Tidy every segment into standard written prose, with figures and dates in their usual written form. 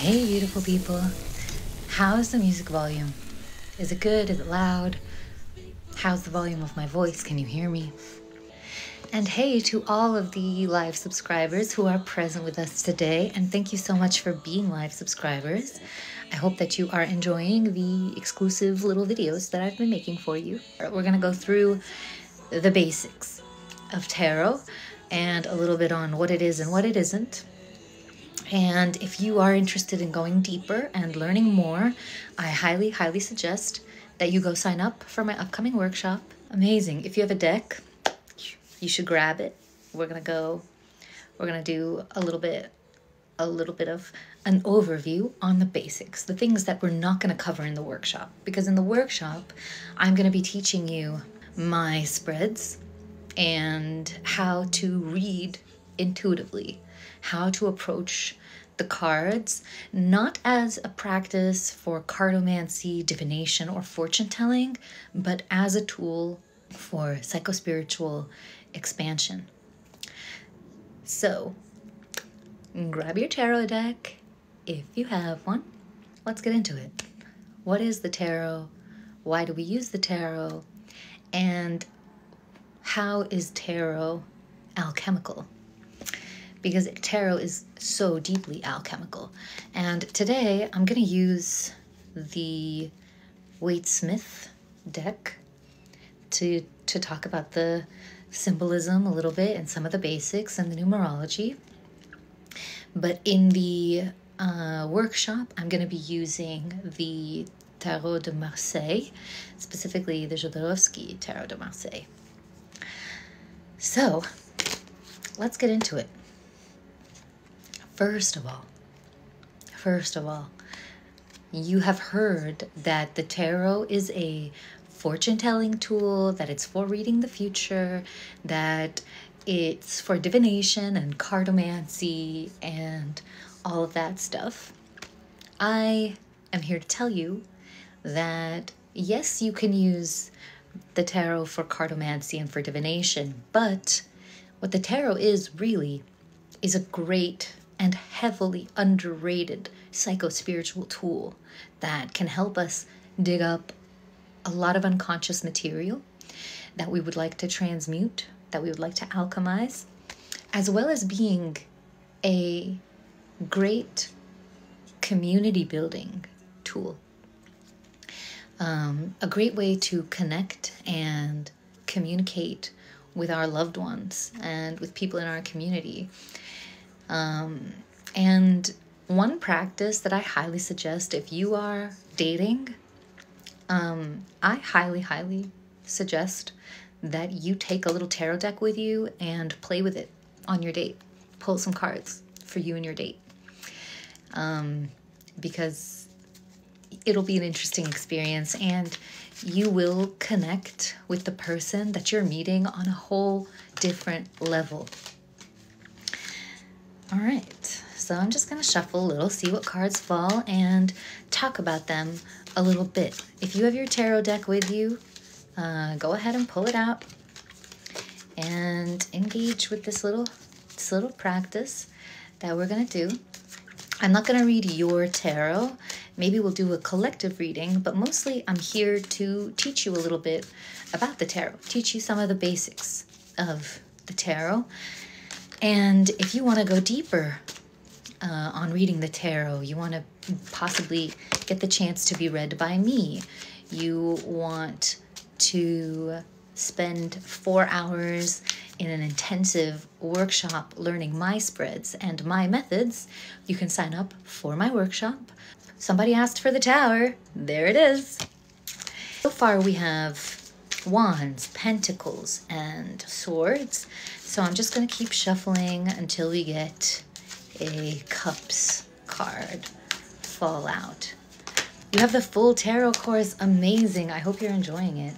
Hey beautiful people, how's the music volume? Is it good? Is it loud? How's the volume of my voice? Can you hear me? And hey to all of the live subscribers who are present with us today, and thank you so much for being live subscribers. I hope that you are enjoying the exclusive little videos that I've been making for you. We're gonna go through the basics of tarot and a little bit on what it is and what it isn't. And if you are interested in going deeper and learning more, I highly suggest that you go sign up for my upcoming workshop. Amazing. If you have a deck, you should grab it. We're gonna do a little bit of an overview on the basics, the things that we're not gonna cover in the workshop. Because in the workshop, I'm gonna be teaching you my spreads and how to read intuitively, how to approach the cards, not as a practice for cartomancy, divination, or fortune telling, but as a tool for psychospiritual expansion. So, grab your tarot deck if you have one. Let's get into it. What is the tarot? Why do we use the tarot? And how is tarot alchemical? Because tarot is so deeply alchemical. And today I'm going to use the Waite-Smith deck to talk about the symbolism a little bit and some of the basics and the numerology. But in the workshop, I'm going to be using the Tarot de Marseille, specifically the Jodorowsky Tarot de Marseille. So let's get into it. First of all, you have heard that the tarot is a fortune-telling tool, that it's for reading the future, that it's for divination and cartomancy and all of that stuff. I am here to tell you that yes, you can use the tarot for cartomancy and for divination, but what the tarot is really is a great and heavily underrated psycho-spiritual tool that can help us dig up a lot of unconscious material that we would like to transmute, that we would like to alchemize, as well as being a great community building tool. A great way to connect and communicate with our loved ones and with people in our community. And one practice that I highly suggest if you are dating, I highly suggest that you take a little tarot deck with you and play with it on your date. Pull some cards for you and your date. Because it'll be an interesting experience and you will connect with the person that you're meeting on a whole different level. All right, so I'm just going to shuffle a little, see what cards fall, and talk about them a little bit. If you have your tarot deck with you, go ahead and pull it out and engage with this little practice that we're going to do. I'm not going to read your tarot. Maybe we'll do a collective reading, but mostly I'm here to teach you a little bit about the tarot, teach you some of the basics of the tarot. And if you want to go deeper on reading the tarot, you want to possibly get the chance to be read by me, you want to spend 4 hours in an intensive workshop learning my spreads and my methods, you can sign up for my workshop. Somebody asked for the tower. There it is. So far we have wands, pentacles, and swords. So I'm just going to keep shuffling until we get a cups card fall out. You have the full tarot course. Amazing. I hope you're enjoying it.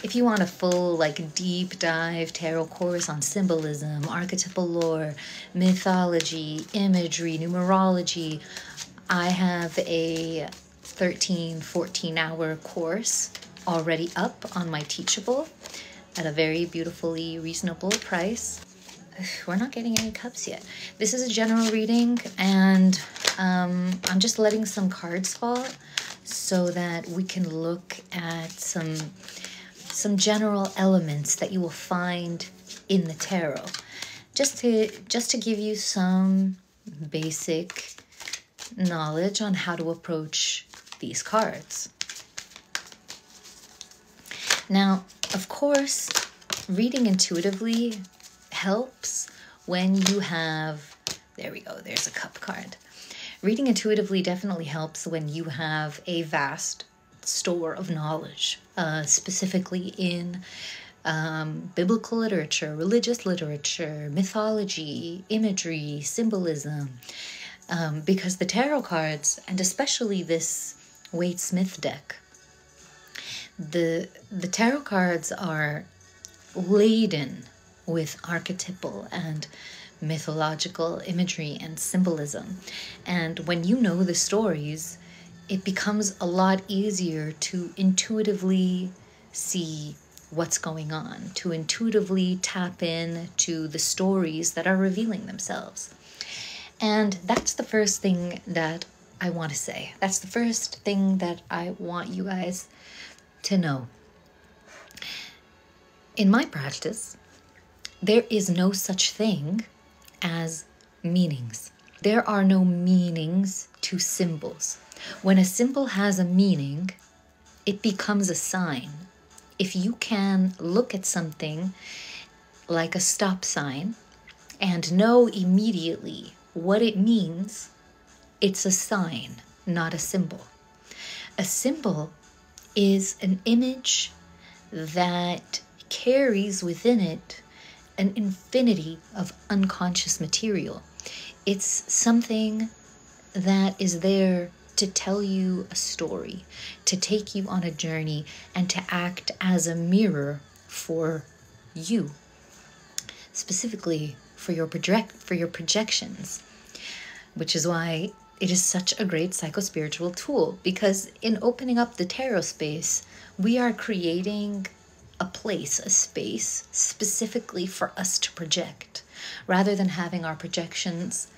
If you want a full, deep dive tarot course on symbolism, archetypal lore, mythology, imagery, numerology, I have a 13-14 hour course already up on my Teachable at a very beautifully reasonable price. we're not getting any cups yet. This is a general reading, and I'm just letting some cards fall so that we can look at some general elements that you will find in the tarot, just to give you some basic knowledge on how to approach these cards. Now, of course, reading intuitively helps when you have, there we go, there's a cup card. Reading intuitively definitely helps when you have a vast store of knowledge, specifically in biblical literature, religious literature, mythology, imagery, symbolism, because the tarot cards, and especially this Waite Smith deck, the tarot cards are laden with archetypal and mythological imagery and symbolism. And when you know the stories, it becomes a lot easier to intuitively see what's going on, to intuitively tap in to the stories that are revealing themselves. And that's the first thing that I want to say. That's the first thing that I want you guys to know. In my practice, there is no such thing as meanings. There are no meanings to symbols. When a symbol has a meaning, it becomes a sign. If you can look at something like a stop sign and know immediately what it means, it's a sign, not a symbol. A symbol is an image that carries within it an infinity of unconscious material. It's something that is there to tell you a story, to take you on a journey, and to act as a mirror for you, specifically for your projections, which is why it is such a great psychospiritual tool, because in opening up the tarot space, we are creating a place, a space specifically for us to project, rather than having our projections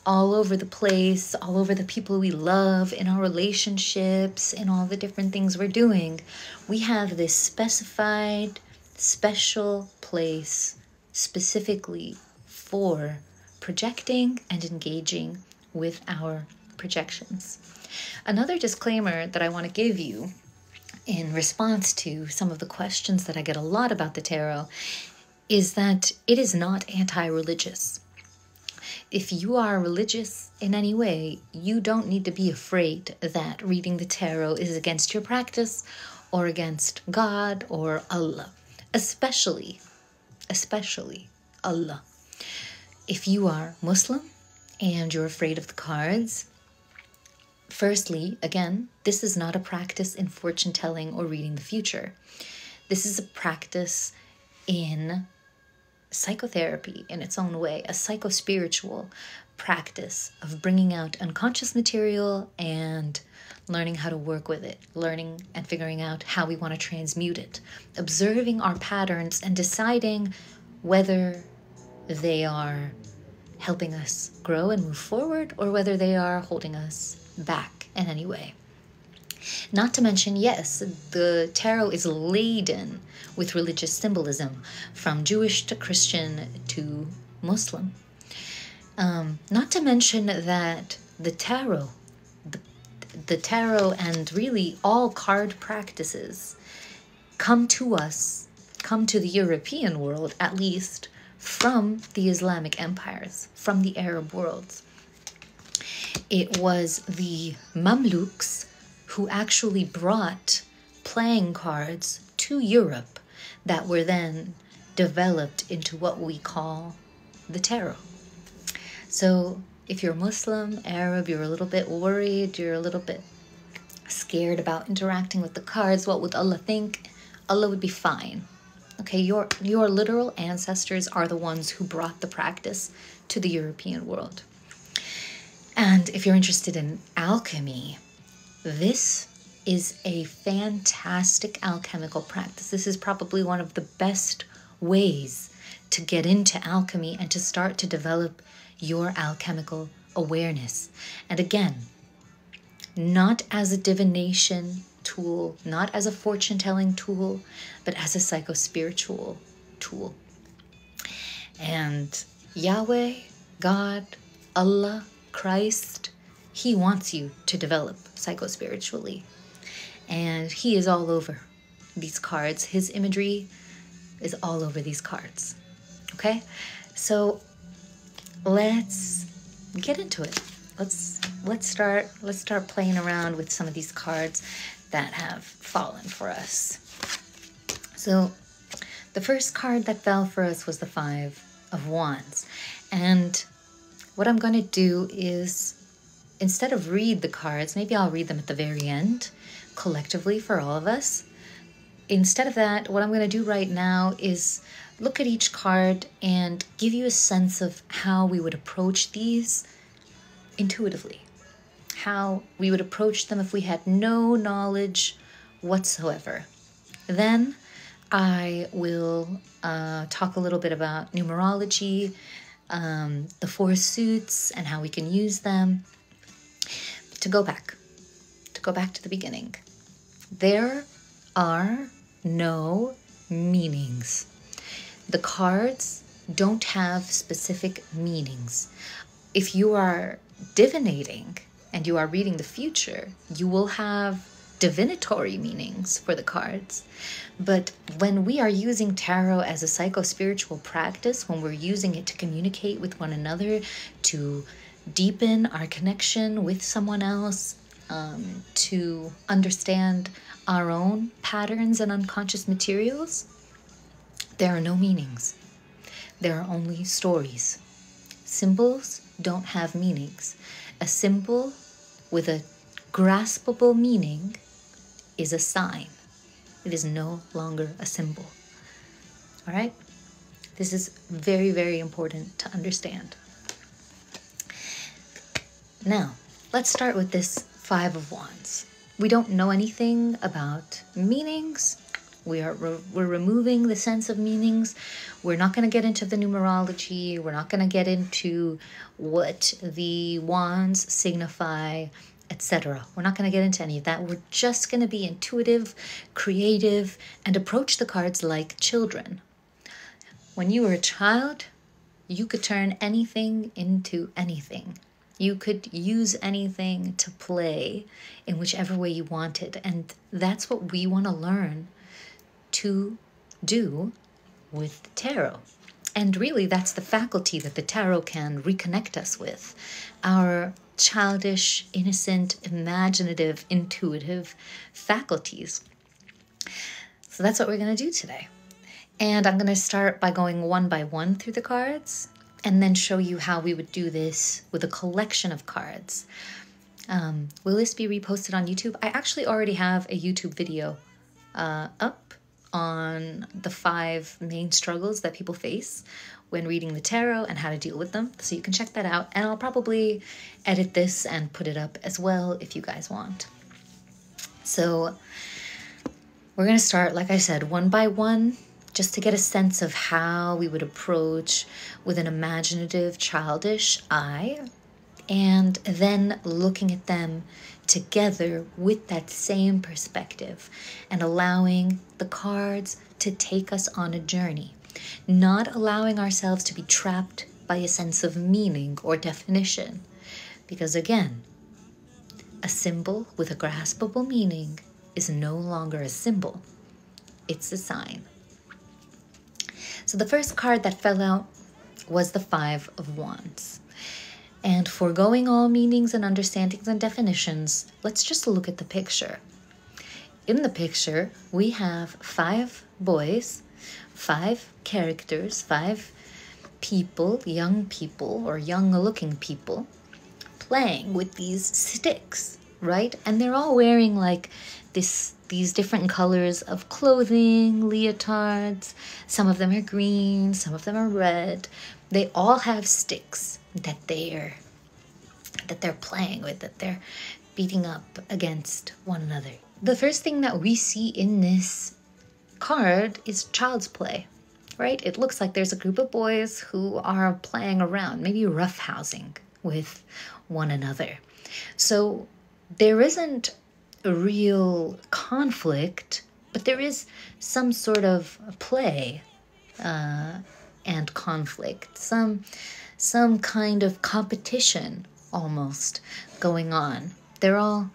all over the place, all over the people we love, in our relationships, in all the different things we're doing. We have this specified, special place specifically for projecting and engaging with our projections. Another disclaimer that I want to give you in response to some of the questions that I get a lot about the tarot is that it is not anti-religious. If you are religious in any way, you don't need to be afraid that reading the tarot is against your practice or against God or Allah, especially Allah. If you are Muslim and you're afraid of the cards, firstly, again, this is not a practice in fortune telling or reading the future. This is a practice in psychotherapy in its own way, a psychospiritual practice of bringing out unconscious material and learning how to work with it, learning and figuring out how we want to transmute it, observing our patterns and deciding whether they are helping us grow and move forward or whether they are holding us back in any way. Not to mention, yes, the tarot is laden with religious symbolism, from Jewish to Christian to Muslim. Not to mention that the tarot and really all card practices come to the European world, at least, from the Islamic empires, from the Arab worlds. It was the Mamluks who actually brought playing cards to Europe that were then developed into what we call the tarot. So if you're Muslim, Arab, you're a little bit worried, you're a little bit scared about interacting with the cards, what would Allah think? Allah would be fine. Okay, your literal ancestors are the ones who brought the practice to the European world. And if you're interested in alchemy, this is a fantastic alchemical practice. This is probably one of the best ways to get into alchemy and to start to develop your alchemical awareness. And again, not as a divination tool, not as a fortune-telling tool, but as a psycho-spiritual tool. And Yahweh, God, Allah, Christ, He wants you to develop psycho-spiritually. And He is all over these cards. His imagery is all over these cards. Okay? So let's get into it. Let's start playing around with some of these cards that have fallen for us. So the first card that fell for us was the Five of Wands. And what I'm going to do is, instead of read the cards, maybe I'll read them at the very end, collectively for all of us. Instead of that, what I'm going to do right now is look at each card and give you a sense of how we would approach these intuitively. How we would approach them if we had no knowledge whatsoever. Then I will talk a little bit about numerology, the four suits and how we can use them. To go back to the beginning. There are no meanings. The cards don't have specific meanings. If you are divinating and you are reading the future, you will have divinatory meanings for the cards. But when we are using tarot as a psycho-spiritual practice, when we're using it to communicate with one another, to deepen our connection with someone else, to understand our own patterns and unconscious materials, there are no meanings. There are only stories. Symbols don't have meanings. A symbol with a graspable meaning is a sign. It is no longer a symbol. All right? This is very, very important to understand. Now, let's start with this Five of Wands. We don't know anything about meanings. We're removing the sense of meanings. We're not going to get into the numerology. We're not going to get into what the wands signify, etc. We're not going to get into any of that. We're just going to be intuitive, creative, and approach the cards like children. When you were a child, you could turn anything into anything. You could use anything to play in whichever way you wanted. And that's what we want to learn to do with the tarot. And really, that's the faculty that the tarot can reconnect us with. Our childish, innocent, imaginative, intuitive faculties. So that's what we're going to do today. And I'm going to start by going one by one through the cards, and then show you how we would do this with a collection of cards. Will this be reposted on YouTube? I actually already have a YouTube video up on the 5 main struggles that people face when reading the tarot and how to deal with them. So you can check that out. And I'll probably edit this and put it up as well if you guys want. So we're going to start, like I said, one by one, just to get a sense of how we would approach with an imaginative, childish eye, and then looking at them together with that same perspective and allowing the cards to take us on a journey, not allowing ourselves to be trapped by a sense of meaning or definition. Because again, a symbol with a graspable meaning is no longer a symbol. It's a sign. So the first card that fell out was the Five of Wands. And foregoing all meanings and understandings and definitions, let's just look at the picture. In the picture, we have 5 boys, 5 characters, 5 people, young people or young-looking people, playing with these sticks, right? And they're all wearing like these different colors of clothing, leotards. Some of them are green, some of them are red. They all have sticks that they're playing with, that they're beating up against one another. The first thing that we see in this card is child's play, right? It looks like there's a group of boys who are playing around, maybe roughhousing with one another. So there isn't a real conflict, but there is some sort of play and conflict, some kind of competition almost going on. They're all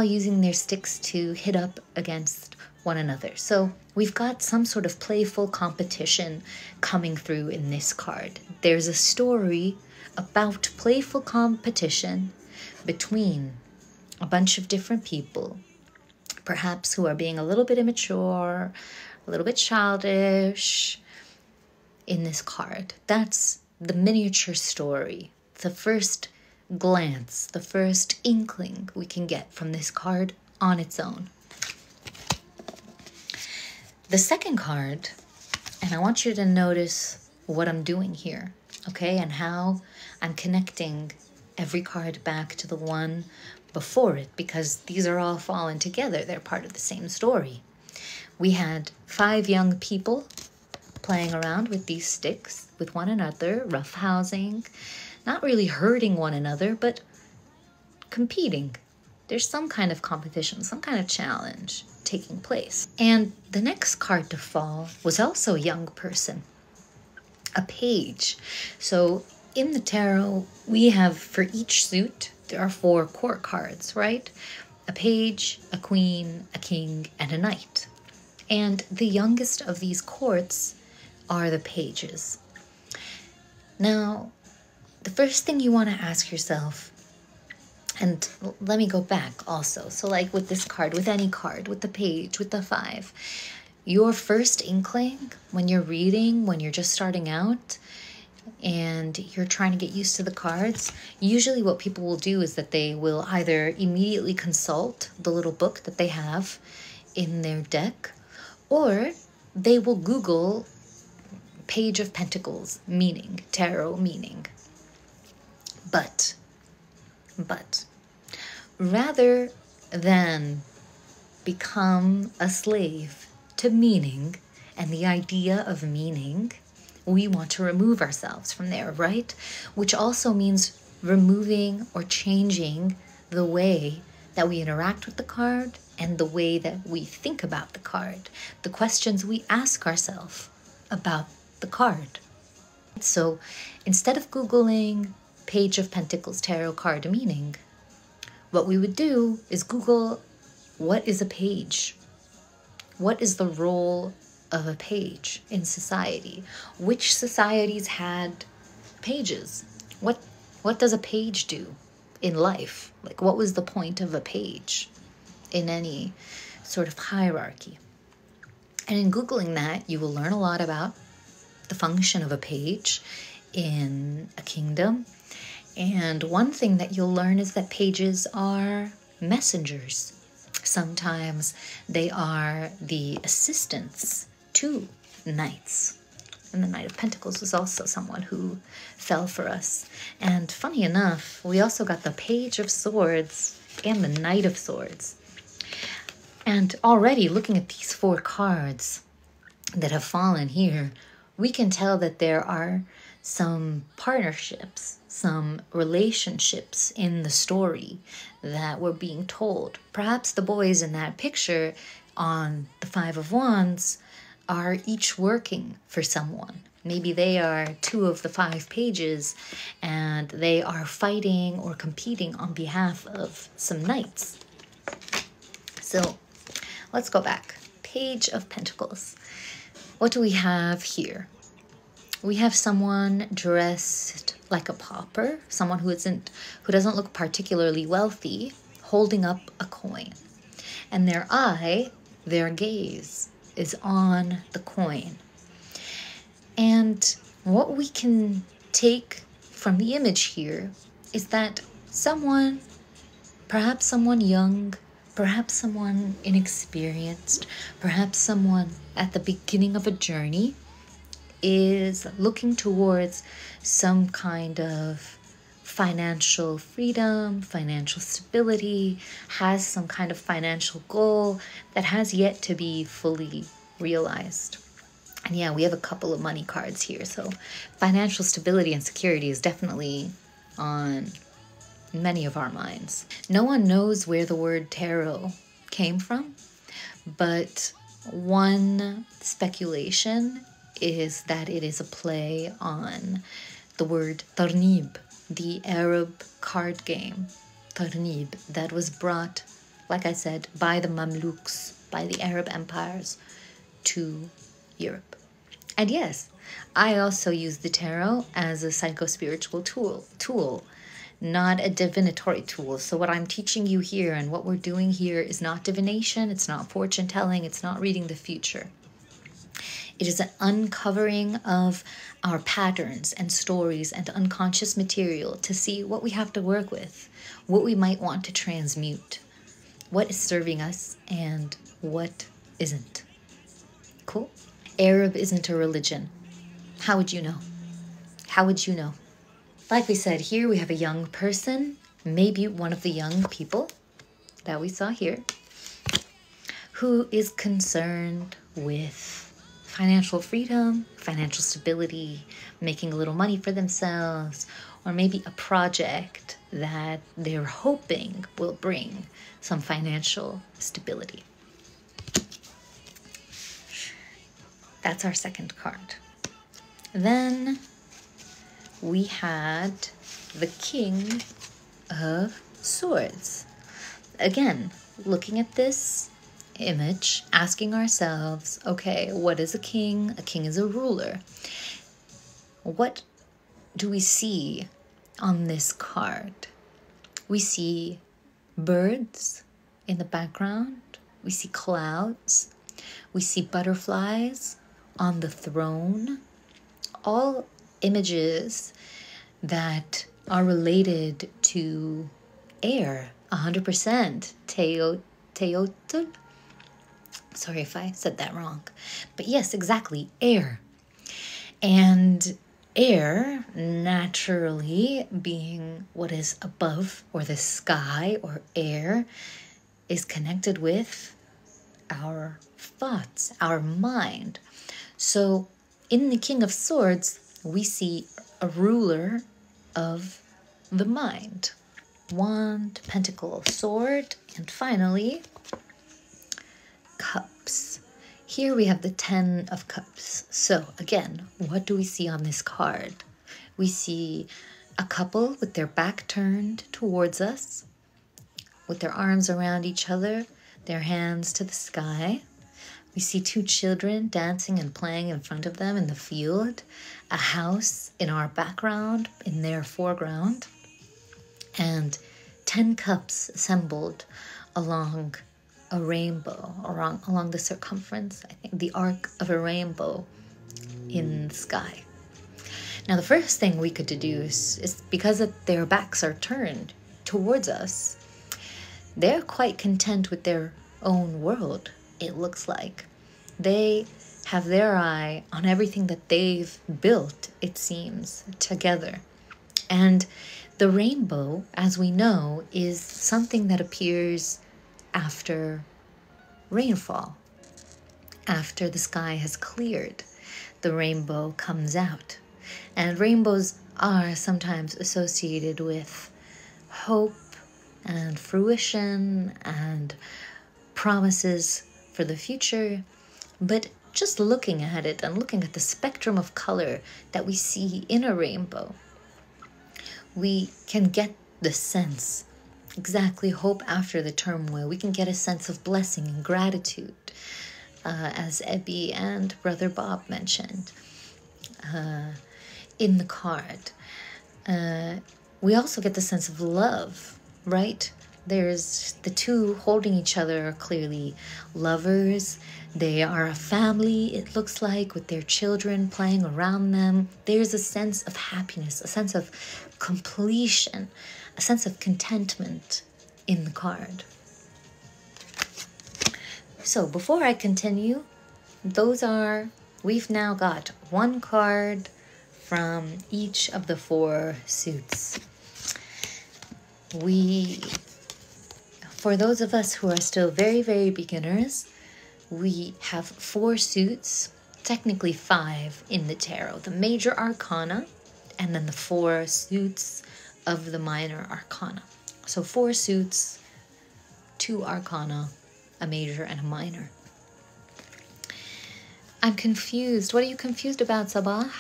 using their sticks to hit up against one another. So we've got some sort of playful competition coming through in this card. There's a story about playful competition between a bunch of different people, perhaps who are being a little bit immature, a little bit childish in this card. That's the miniature story, the first glance, the first inkling we can get from this card on its own. The second card, and I want you to notice what I'm doing here, okay, and how I'm connecting every card back to the one before it, because these are all fallen together. They're part of the same story. We had 5 young people playing around with these sticks with one another, roughhousing, not really hurting one another, but competing. There's some kind of competition, some kind of challenge taking place. And the next card to fall was also a young person, a page. So in the tarot, we have, for each suit, there are 4 court cards, right? A page, a queen, a king, and a knight. And the youngest of these courts are the pages. Now, the first thing you want to ask yourself, and let me go back also. So like with this card, with any card, with the page, with the 5, your first inkling when you're reading, when you're just starting out and you're trying to get used to the cards, usually what people will do is that they will either immediately consult the little book that they have in their deck, or they will Google Page of Pentacles meaning, tarot meaning. But rather than become a slave to meaning and the idea of meaning, we want to remove ourselves from there, right? Which also means removing or changing the way that we interact with the card and the way that we think about the card, the questions we ask ourselves about the card. So instead of Googling Page of Pentacles tarot card meaning, what we would do is Google, what is a page? What is the role of a page in society? Which societies had pages? What does a page do in life? Like, what was the point of a page in any sort of hierarchy? And in Googling that, you will learn a lot about the function of a page in a kingdom. And one thing that you'll learn is that pages are messengers. Sometimes they are the assistants to knights. And the Knight of Pentacles was also someone who fell for us. And funny enough, we also got the Page of Swords and the Knight of Swords. And already looking at these 4 cards that have fallen here, we can tell that there are some partnerships, some relationships in the story that were being told. Perhaps the boys in that picture on the 5 of Wands are each working for someone. Maybe they are 2 of the 5 pages and they are fighting or competing on behalf of some knights. So let's go back. Page of Pentacles. What do we have here? We have someone dressed like a pauper, someone who doesn't look particularly wealthy, holding up a coin. And their gaze is on the coin. And what we can take from the image here is that someone, perhaps someone young, perhaps someone inexperienced, perhaps someone at the beginning of a journey, is looking towards some kind of financial freedom, financial stability, has some kind of financial goal that has yet to be fully realized. And yeah, we have a couple of money cards here. So financial stability and security is definitely on many of our minds. No one knows where the word tarot came from, but one speculation is that it is a play on the word tarnib, the Arab card game, tarnib, that was brought, like I said, by the Mamluks, by the Arab empires, to Europe. And yes, I also use the tarot as a psycho-spiritual tool, not a divinatory tool. So what I'm teaching you here and what we're doing here is not divination, it's not fortune telling, it's not reading the future. It is an uncovering of our patterns and stories and unconscious material to see what we have to work with, what we might want to transmute, what is serving us and what isn't. Cool? Arab isn't a religion. How would you know? How would you know? Like we said, here we have a young person, maybe one of the young people that we saw here, who is concerned with financial freedom, financial stability, making a little money for themselves, or maybe a project that they're hoping will bring some financial stability. That's our second card. Then we had the King of Swords. Again, looking at this image, asking ourselves, okay, what is a king? A king is a ruler. What do we see on this card? We see birds in the background. We see clouds. We see butterflies on the throne. All images that are related to air, 100%. Teotl. Sorry if I said that wrong. But yes, exactly, air. And air, naturally, being what is above, or the sky, or air, is connected with our thoughts, our mind. So in the King of Swords, we see a ruler of the mind. Wand, pentacle, sword, and finally, cups. Here we have the 10 of Cups. So again, what do we see on this card? We see a couple with their back turned towards us, with their arms around each other, their hands to the sky. We see 2 children dancing and playing in front of them in the field, a house in our background, in their foreground, and 10 cups assembled along a rainbow, along the circumference, I think the arc of a rainbow in the sky. Now the first thing we could deduce is because their backs are turned towards us, they're quite content with their own world, it looks like. They have their eye on everything that they've built, it seems, together. And the rainbow, as we know, is something that appears after rainfall. After the sky has cleared, the rainbow comes out. And rainbows are sometimes associated with hope and fruition and promises for the future. But just looking at it and looking at the spectrum of color that we see in a rainbow, we can get the sense, exactly, hope after the turmoil. We can get a sense of blessing and gratitude, as Ebby and Brother Bob mentioned in the card. We also get the sense of love, right? There's the 2 holding each other are clearly lovers. They are a family, it looks like, with their children playing around them. There's a sense of happiness, a sense of completion, a sense of contentment in the card. So before I continue, we've now got 1 card from each of the 4 suits. For those of us who are still very, very beginners, we have 4 suits technically 5 in the tarot: the major arcana, and then the 4 suits of the minor arcana. So 4 suits, 2 arcana, a major and a minor. I'm confused. What are you confused about, Sabah?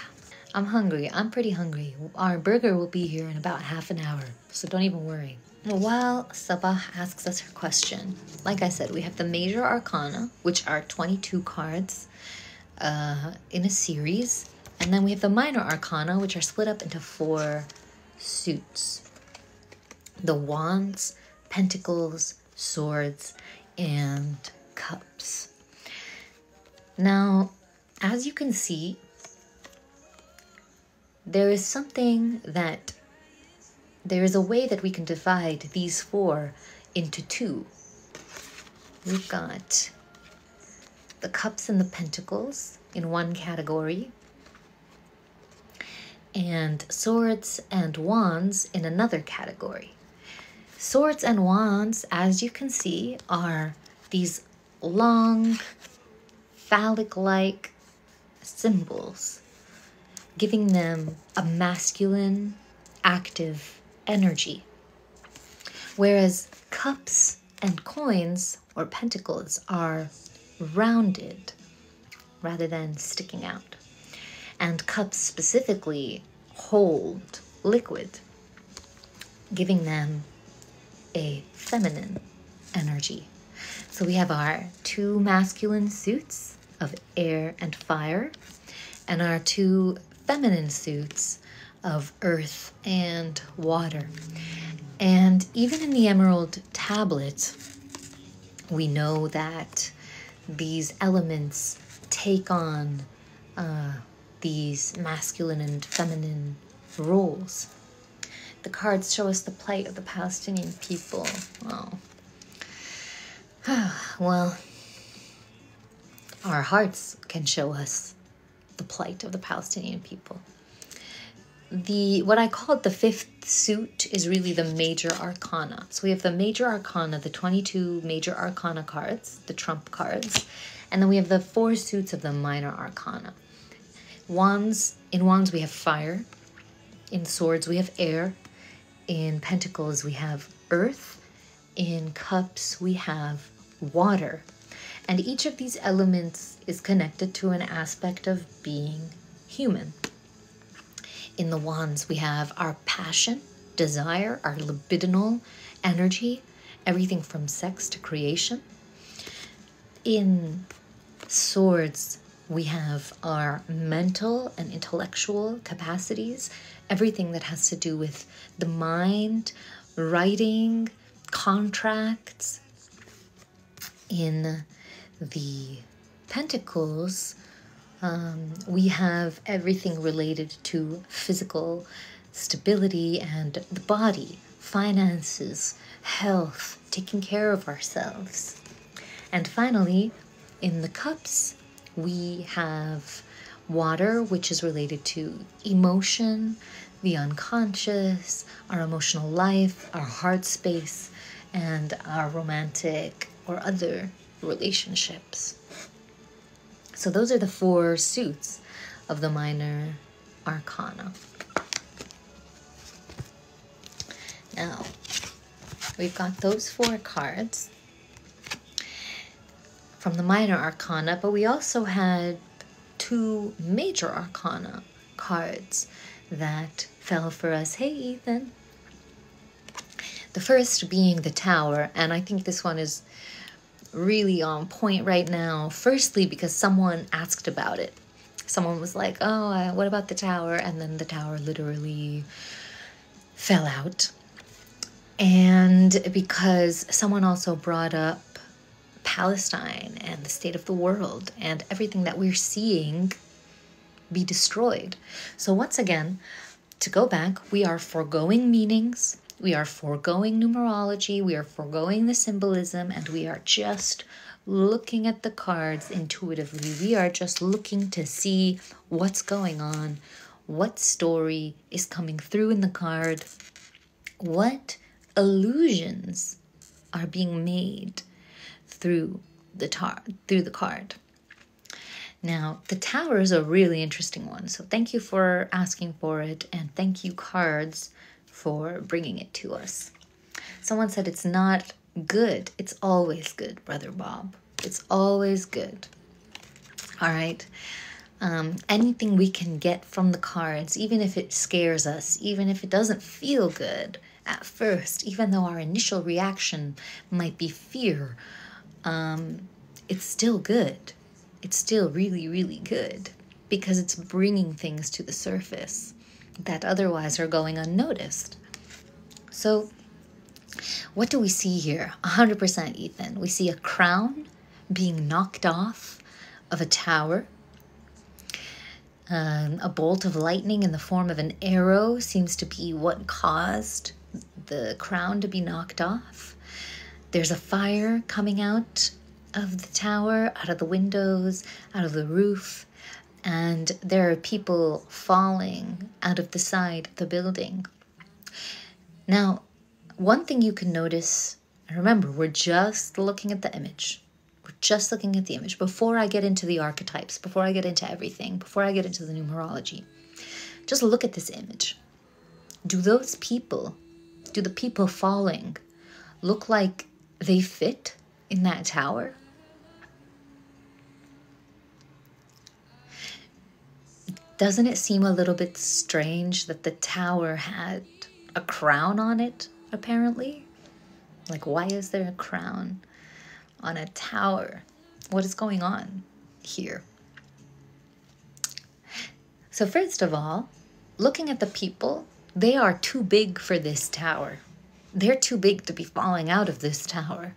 I'm hungry. I'm pretty hungry. Our burger will be here in about half an hour, so don't even worry. While Sabah asks us her question, like I said, we have the major arcana, which are 22 cards in a series. And then we have the minor arcana, which are split up into 4 suits: the wands, pentacles, swords, and cups. Now, as you can see, there is a way that we can divide these 4 into 2. We've got the cups and the pentacles in one category, and swords and wands in another category. Swords and wands, as you can see, are these long, phallic-like symbols, giving them a masculine, active energy. Whereas cups and coins or pentacles are rounded rather than sticking out. And cups specifically hold liquid, giving them a feminine energy. So we have our 2 masculine suits of air and fire, and our 2 feminine suits of earth and water. And even in the Emerald Tablet, we know that these elements take on these masculine and feminine roles. The cards show us the plight of the Palestinian people. Oh. Well, our hearts can show us the plight of the Palestinian people. What I call it the 5th suit is really the major arcana. So we have the major arcana, the 22 major arcana cards, the trump cards, and then we have the 4 suits of the minor arcana. In wands we have fire, in swords we have air, in pentacles we have earth, in cups we have water. And each of these elements is connected to an aspect of being human. In the wands, we have our passion, desire, our libidinal energy, everything from sex to creation. In swords, we have our mental and intellectual capacities, everything that has to do with the mind, writing, contracts. In the pentacles, we have everything related to physical stability and the body, finances, health, taking care of ourselves. And finally, in the cups, we have water, which is related to emotion, the unconscious, our emotional life, our heart space, and our romantic or other relationships. So those are the 4 suits of the minor arcana. Now, we've got those 4 cards from the minor arcana, but we also had 2 major arcana cards that fell for us. Hey, Ethan. The first being the Tower, and I think this one is really on point right now. Firstly, because someone asked about it. Someone was like, oh, what about the Tower? And then the Tower literally fell out. And because someone also brought up Palestine and the state of the world and everything that we're seeing be destroyed. So once again, to go back, we are foregoing meanings. We are foregoing numerology, we are foregoing the symbolism, and we are just looking at the cards intuitively. We are just looking to see what's going on, what story is coming through in the card, what illusions are being made through the card. Now, the Tower is a really interesting one, so thank you for asking for it, and thank you, cards, for bringing it to us. Someone said it's not good. It's always good, Brother Bob. It's always good. All right. Anything we can get from the cards, even if it scares us, even if it doesn't feel good at first, even though our initial reaction might be fear, it's still good. It's still really, really good because it's bringing things to the surface that otherwise are going unnoticed. So what do we see here? 100%, Ethan. We see a crown being knocked off of a tower. A bolt of lightning in the form of an arrow seems to be what caused the crown to be knocked off. There's a fire coming out of the tower, out of the windows, out of the roof, and there are people falling out of the side of the building. Now, one thing you can notice, and remember, we're just looking at the image. We're just looking at the image. Before I get into the archetypes, before I get into everything, before I get into the numerology, just look at this image. Do the people falling look like they fit in that tower? Doesn't it seem a little bit strange that the tower had a crown on it, apparently? Like, why is there a crown on a tower? What is going on here? So first of all, looking at the people, they are too big for this tower. They're too big to be falling out of this tower.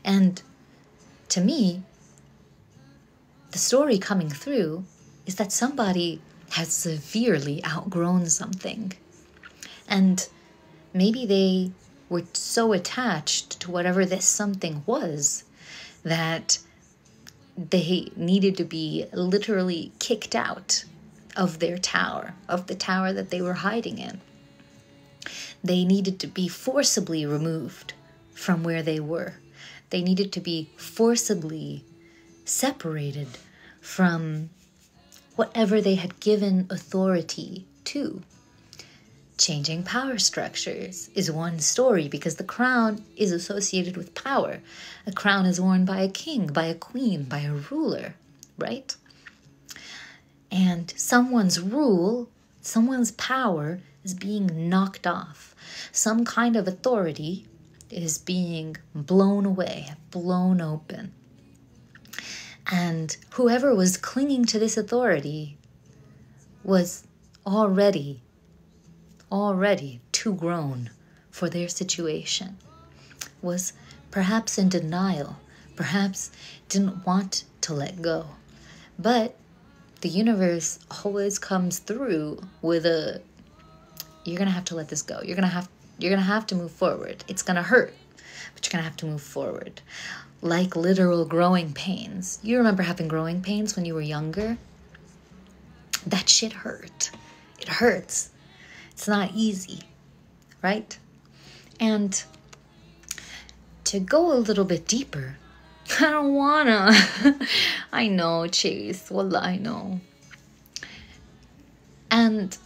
And to me, the story coming through is that somebody has severely outgrown something. And maybe they were so attached to whatever this something was that they needed to be literally kicked out of their tower, of the tower that they were hiding in. They needed to be forcibly removed from where they were. They needed to be forcibly separated from whatever they had given authority to. Changing power structures is one story because the crown is associated with power. A crown is worn by a king, by a queen, by a ruler, right? And someone's rule, someone's power is being knocked off. Some kind of authority is being blown away, blown open. And whoever was clinging to this authority was already too grown for their situation, was perhaps in denial, perhaps didn't want to let go. But the universe always comes through with a, you're going to have to let this go. You're going to have to move forward. It's going to hurt, but you're going to have to move forward. Like literal growing pains. You remember having growing pains when you were younger? That shit hurt. It hurts. It's not easy, right? And to go a little bit deeper, I don't wanna. I know, Chase. Well, I know. And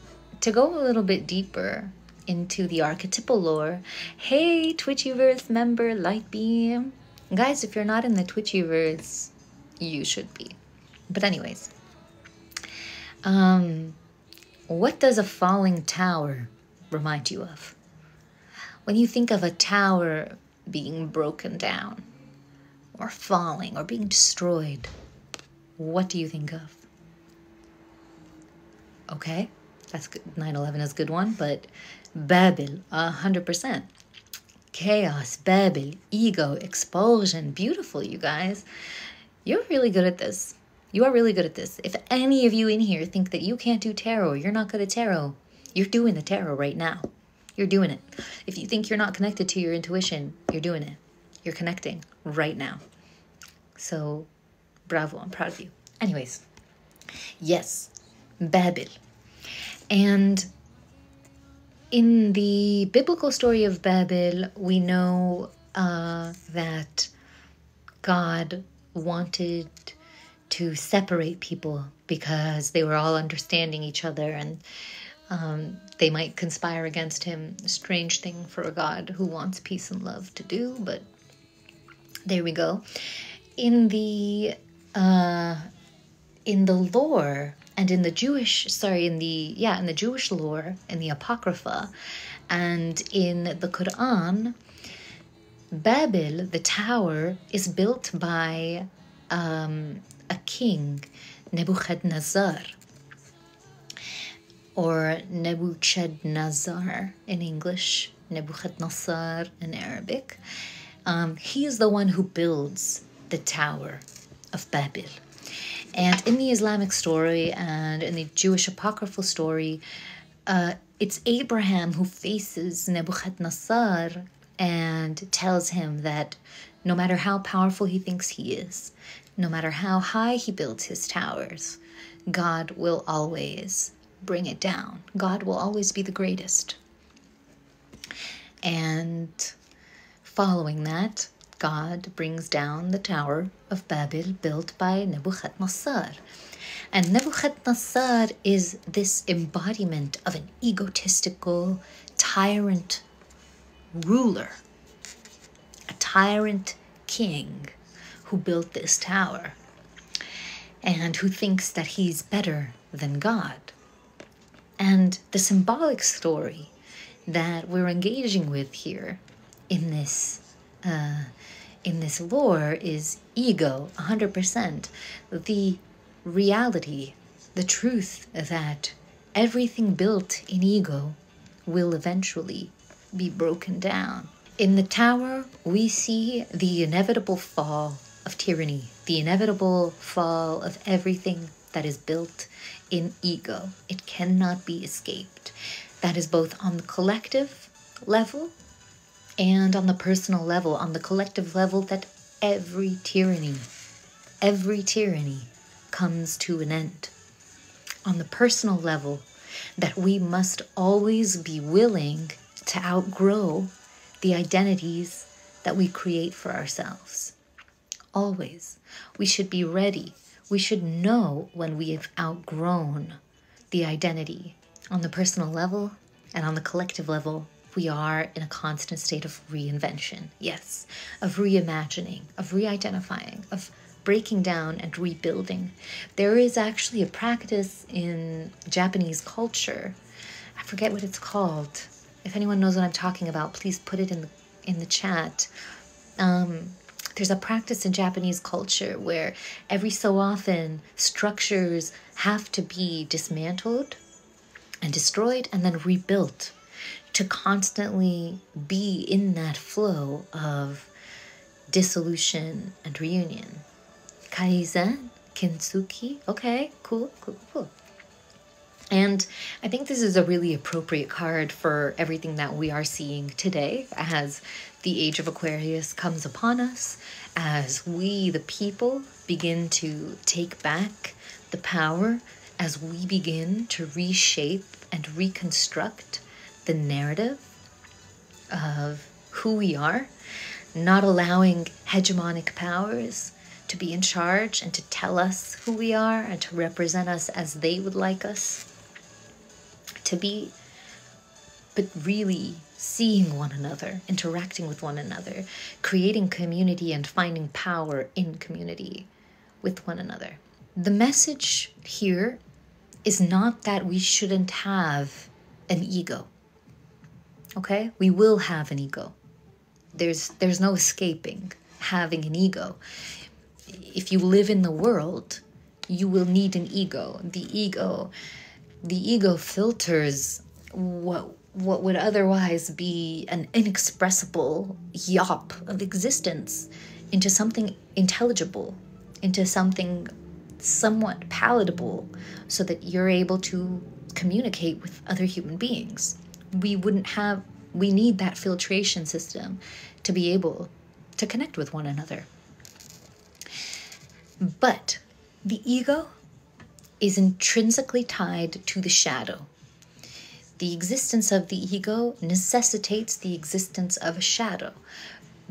to go a little bit deeper into the archetypal lore, hey, Twitchiverse member Lightbeam. Guys, if you're not in the Twitchiverse, you should be. But anyways, what does a falling tower remind you of? When you think of a tower being broken down, or falling, or being destroyed, what do you think of? Okay, that's good. 9/11 is a good one, but Babel, 100%. Chaos, Babel, ego, expulsion. Beautiful, you guys. You're really good at this. You are really good at this. If any of you in here think that you can't do tarot, you're not good at tarot, you're doing the tarot right now. You're doing it. If you think you're not connected to your intuition, you're doing it. You're connecting right now. So, bravo. I'm proud of you. Anyways, yes, Babel. And in the biblical story of Babel, we know that God wanted to separate people because they were all understanding each other, and they might conspire against him. A strange thing for a god who wants peace and love to do, but there we go. In the lore and in the Jewish, in the Jewish lore, in the Apocrypha, and in the Quran, Babel, the tower, is built by a king, Nebuchadnezzar, or Nebuchadnezzar in English, Nebuchadnezzar in Arabic. He is the one who builds the Tower of Babel. And in the Islamic story and in the Jewish apocryphal story, it's Abraham who faces Nebuchadnezzar and tells him that no matter how powerful he thinks he is, no matter how high he builds his towers, God will always bring it down. God will always be the greatest. And following that, God brings down the Tower of Babel built by Nebuchadnezzar. And Nebuchadnezzar is this embodiment of an egotistical tyrant ruler, a tyrant king who built this tower and who thinks that he's better than God. And the symbolic story that we're engaging with here in this lore is ego, 100%. The reality, the truth that everything built in ego will eventually be broken down. In the tower, we see the inevitable fall of tyranny, the inevitable fall of everything that is built in ego. It cannot be escaped. That is both on the collective level and on the personal level. On the collective level, that every tyranny comes to an end. On the personal level, that we must always be willing to outgrow the identities that we create for ourselves. Always. We should be ready. We should know when we have outgrown the identity. On the personal level and on the collective level, we are in a constant state of reinvention. Yes, of reimagining, of re-identifying, of breaking down and rebuilding. There is actually a practice in Japanese culture. I forget what it's called. If anyone knows what I'm talking about, please put it in the chat. There's a practice in Japanese culture where every so often structures have to be dismantled and destroyed and then rebuilt to constantly be in that flow of dissolution and reunion. Kaizen, kintsugi, okay, cool. And I think this is a really appropriate card for everything that we are seeing today as the age of Aquarius comes upon us, as we, the people, begin to take back the power, as we begin to reshape and reconstruct the narrative of who we are, not allowing hegemonic powers to be in charge and to tell us who we are and to represent us as they would like us to be, but really seeing one another, interacting with one another, creating community and finding power in community with one another. The message here is not that we shouldn't have an ego. Okay? We will have an ego. There's no escaping having an ego. If you live in the world, you will need an ego. The ego filters what would otherwise be an inexpressible yop of existence into something intelligible, into something somewhat palatable, so that you're able to communicate with other human beings. We need that filtration system to be able to connect with one another. But the ego is intrinsically tied to the shadow. The existence of the ego necessitates the existence of a shadow,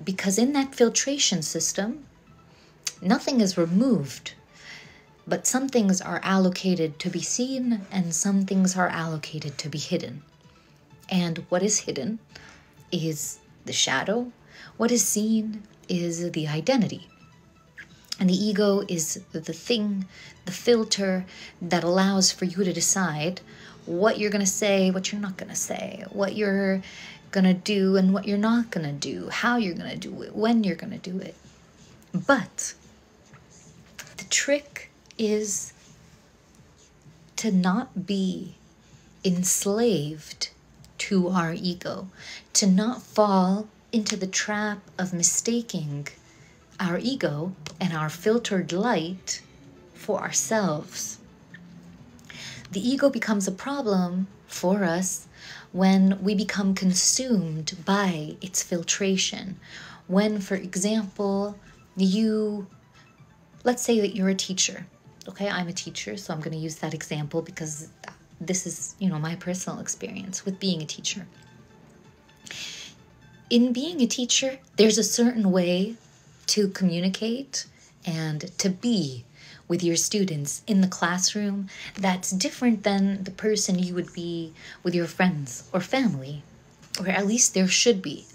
because in that filtration system, nothing is removed But some things are allocated to be seen and some things are allocated to be hidden. And what is hidden is the shadow. What is seen is the identity. And the ego is the thing, the filter that allows for you to decide what you're going to say, what you're not going to say, what you're going to do and what you're not going to do, how you're going to do it, when you're going to do it. But the trick is to not be enslaved to our ego, to not fall into the trap of mistaking our ego and our filtered light for ourselves. The ego becomes a problem for us when we become consumed by its filtration. When, for example, let's say that you're a teacher. Okay, I'm a teacher, so I'm going to use that example because this is, my personal experience with being a teacher. In being a teacher, there's a certain way to communicate and to be with your students in the classroom that's different than the person you would be with your friends or family, or at least there should be.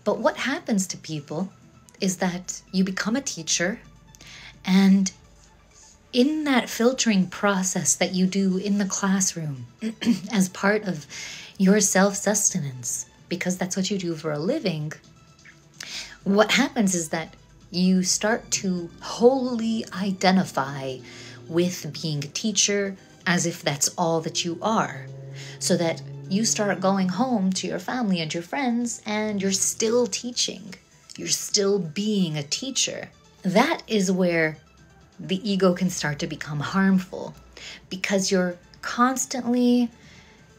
But what happens to people is that you become a teacher, and in that filtering process that you do in the classroom as part of your self-sustenance, because that's what you do for a living, what happens is that you start to wholly identify with being a teacher as if that's all that you are, so that you start going home to your family and your friends and you're still teaching. You're still being a teacher. That is where the ego can start to become harmful, because you're constantly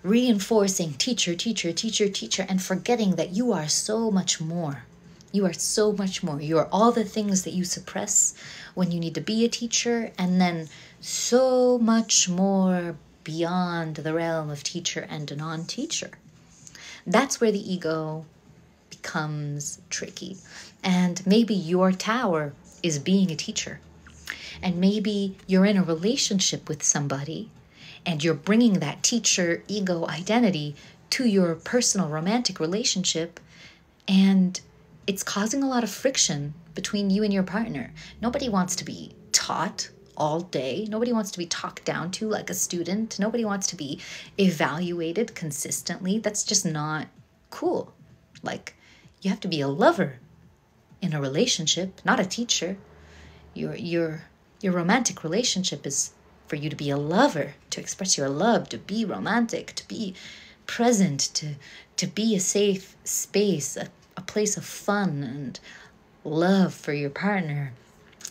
reinforcing teacher, teacher, teacher, teacher, and forgetting that you are so much more. You are so much more. You are all the things that you suppress when you need to be a teacher, and then so much more beyond the realm of teacher and non-teacher. That's where the ego becomes tricky. And maybe your tower is being a teacher. And maybe you're in a relationship with somebody and you're bringing that teacher ego identity to your personal romantic relationship, and it's causing a lot of friction between you and your partner. Nobody wants to be taught all day. Nobody wants to be talked down to like a student. Nobody wants to be evaluated consistently. That's just not cool. Like, you have to be a lover in a relationship, not a teacher. Your romantic relationship is for you to be a lover, to express your love, to be romantic, to be present, to be a safe space, a place of fun and love for your partner,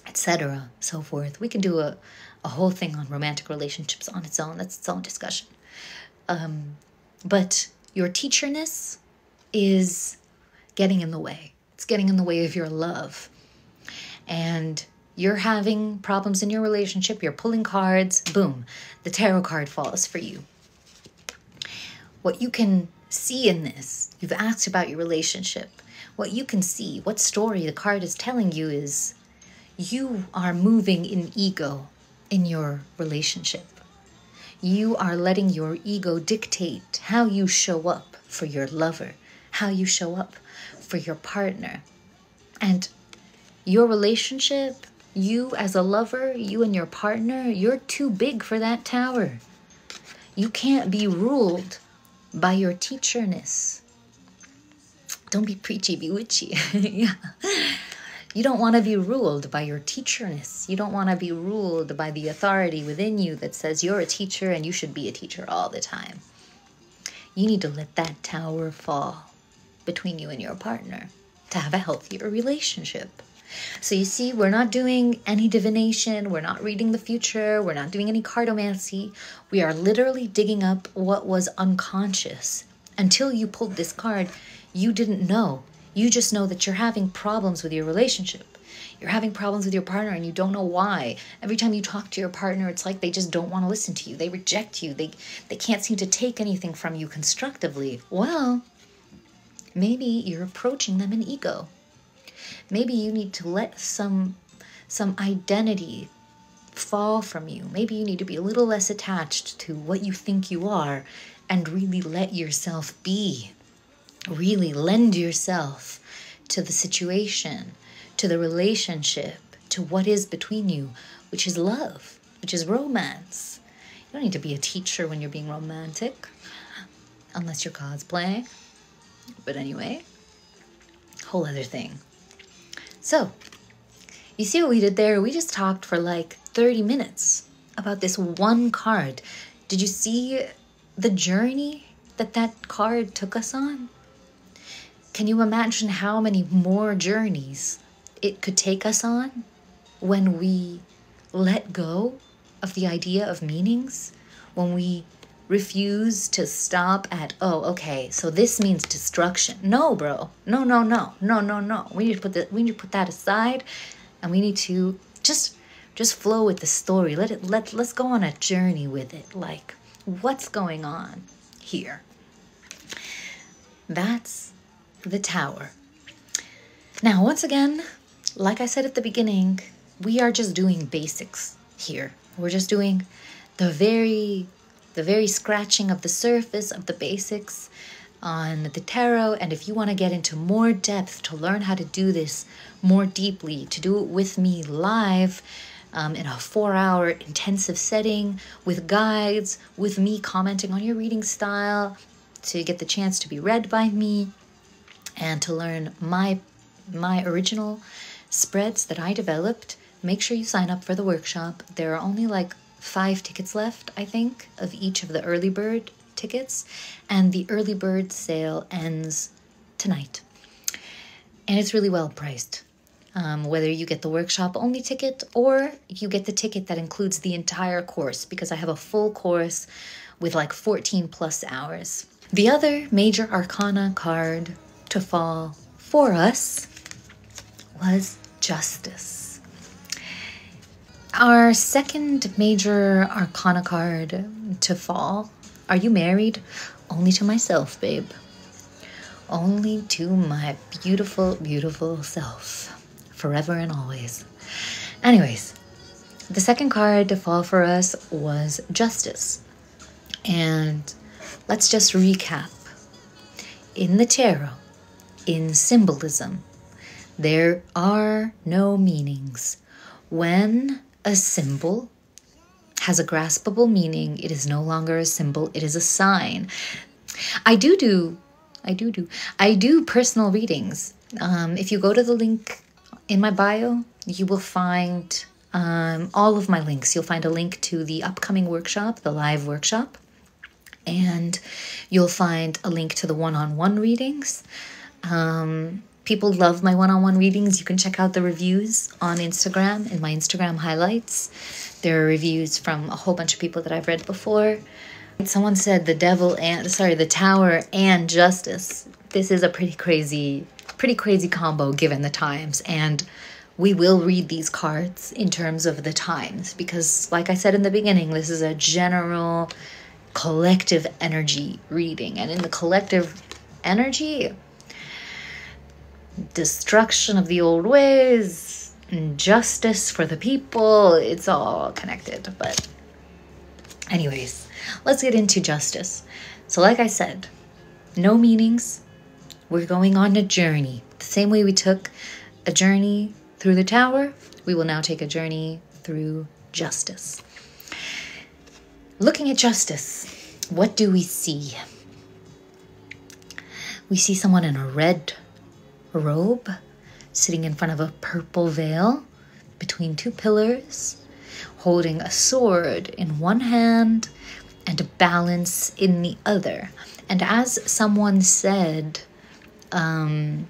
etc., so forth. We can do a whole thing on romantic relationships on its own. That's its own discussion. But your teacherness is getting in the way. It's getting in the way of your love. And you're having problems in your relationship, you're pulling cards, boom, the tarot card falls for you. What you can see in this, you've asked about your relationship. What you can see, what story the card is telling you is you are moving in ego in your relationship. You are letting your ego dictate how you show up for your lover, how you show up for your partner. And your relationship, you as a lover, you and your partner, you're too big for that tower. You can't be ruled by your teacherness. Don't be preachy, be witchy. Yeah. You don't want to be ruled by your teacherness. You don't want to be ruled by the authority within you that says you're a teacher and you should be a teacher all the time. You need to let that tower fall between you and your partner to have a healthier relationship. So you see, we're not doing any divination. We're not reading the future. We're not doing any cardomancy. We are literally digging up what was unconscious. Until you pulled this card, you didn't know. You just know that you're having problems with your relationship. You're having problems with your partner and you don't know why. Every time you talk to your partner, it's like they just don't want to listen to you. They reject you. They can't seem to take anything from you constructively. Well, maybe you're approaching them in ego. Maybe you need to let some identity fall from you. Maybe you need to be a little less attached to what you think you are and really let yourself be. Really lend yourself to the situation, to the relationship, to what is between you, which is love, which is romance. You don't need to be a teacher when you're being romantic, unless you're cosplaying. But anyway, whole other thing. So, you see what we did there? We just talked for like 30 minutes about this one card. Did you see the journey that that card took us on? Can you imagine how many more journeys it could take us on when we let go of the idea of meanings? When we refuse to stop at, oh, okay, so this means destruction. No, bro. No. We need to put that aside, and we need to just flow with the story. Let's go on a journey with it. Like, what's going on here? That's the Tower. Now, once again, like I said at the beginning, we are just doing basics here. We're just doing the very scratching of the surface of the basics on the tarot. And if you want to get into more depth to learn how to do this more deeply, to do it with me live in a 4-hour intensive setting with guides, with me commenting on your reading style, to get the chance to be read by me and to learn my original spreads that I developed, make sure you sign up for the workshop. There are only like 5 tickets left, I think, of each of the early bird tickets, and the early bird sale ends tonight. And it's really well priced. Whether you get the workshop only ticket or you get the ticket that includes the entire course, because I have a full course with like 14 plus hours. The other major arcana card to fall for us was Justice. Our second major arcana card to fall. Are you married? Only to myself, babe. Only to my beautiful, beautiful self. Forever and always. Anyways, the second card to fall for us was Justice. And let's just recap. In the tarot, in symbolism, there are no meanings. When a symbol has a graspable meaning, it is no longer a symbol, it is a sign. I do personal readings. If you go to the link in my bio, you will find all of my links. You'll find a link to the upcoming workshop, the live workshop, and you'll find a link to the one-on-one readings. People love my one-on-one readings. You can check out the reviews on Instagram, in my Instagram highlights. There are reviews from a whole bunch of people that I've read before. Someone said the Tower and Justice. This is a pretty crazy combo given the times. And we will read these cards in terms of the times, because like I said in the beginning, this is a general collective energy reading. And in the collective energy, destruction of the old ways, justice for the people, it's all connected. But anyways, let's get into Justice. So like I said, no meanings. We're going on a journey. The same way we took a journey through the Tower, we will now take a journey through Justice. Looking at Justice, what do we see? We see someone in a red robe sitting in front of a purple veil between 2 pillars, holding a sword in one hand and a balance in the other. And as someone said in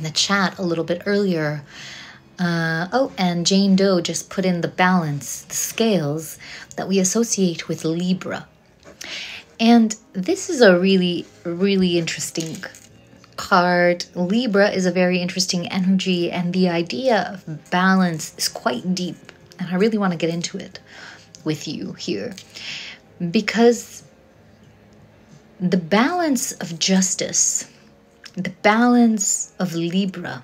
the chat a little bit earlier, and Jane Doe just put in the balance, the scales that we associate with Libra. And this is a really, really interesting card. Libra is a very interesting energy, and the idea of balance is quite deep. And I really want to get into it with you here, because the balance of Justice, the balance of Libra,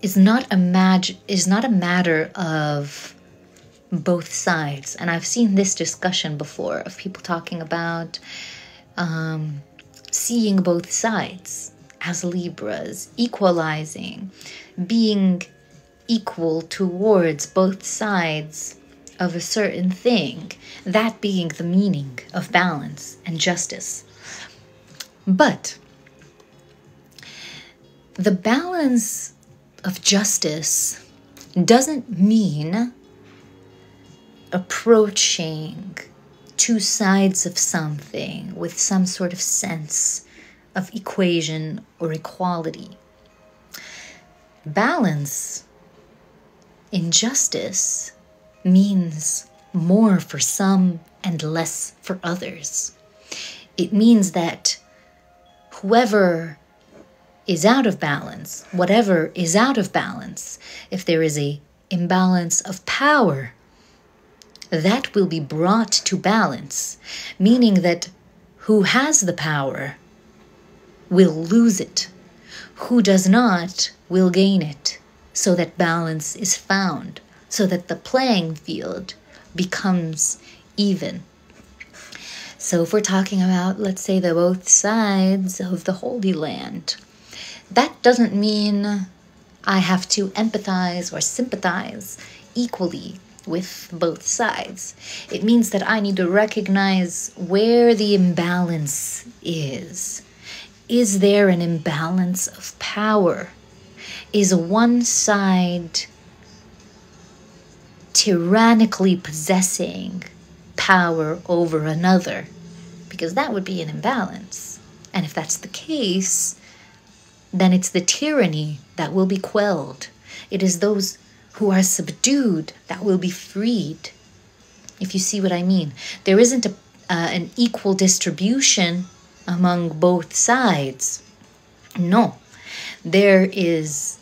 is not a matter of both sides. And I've seen this discussion before of people talking about seeing both sides as Libras, equalizing, being equal towards both sides of a certain thing, that being the meaning of balance and justice. But the balance of justice doesn't mean approaching two sides of something with some sort of sense of equation or equality. Balance in justice means more for some and less for others. It means that whoever is out of balance, whatever is out of balance, if there is an imbalance of power, that will be brought to balance, meaning that who has the power will lose it, who does not will gain it, so that balance is found, so that the playing field becomes even. So if we're talking about, let's say, the both sides of the Holy Land, that doesn't mean I have to empathize or sympathize equally with both sides. It means that I need to recognize where the imbalance is. Is there an imbalance of power? Is one side tyrannically possessing power over another? Because that would be an imbalance. And if that's the case, then it's the tyranny that will be quelled. It is those who are subdued that will be freed. If you see what I mean. There isn't an equal distribution among both sides. No. There is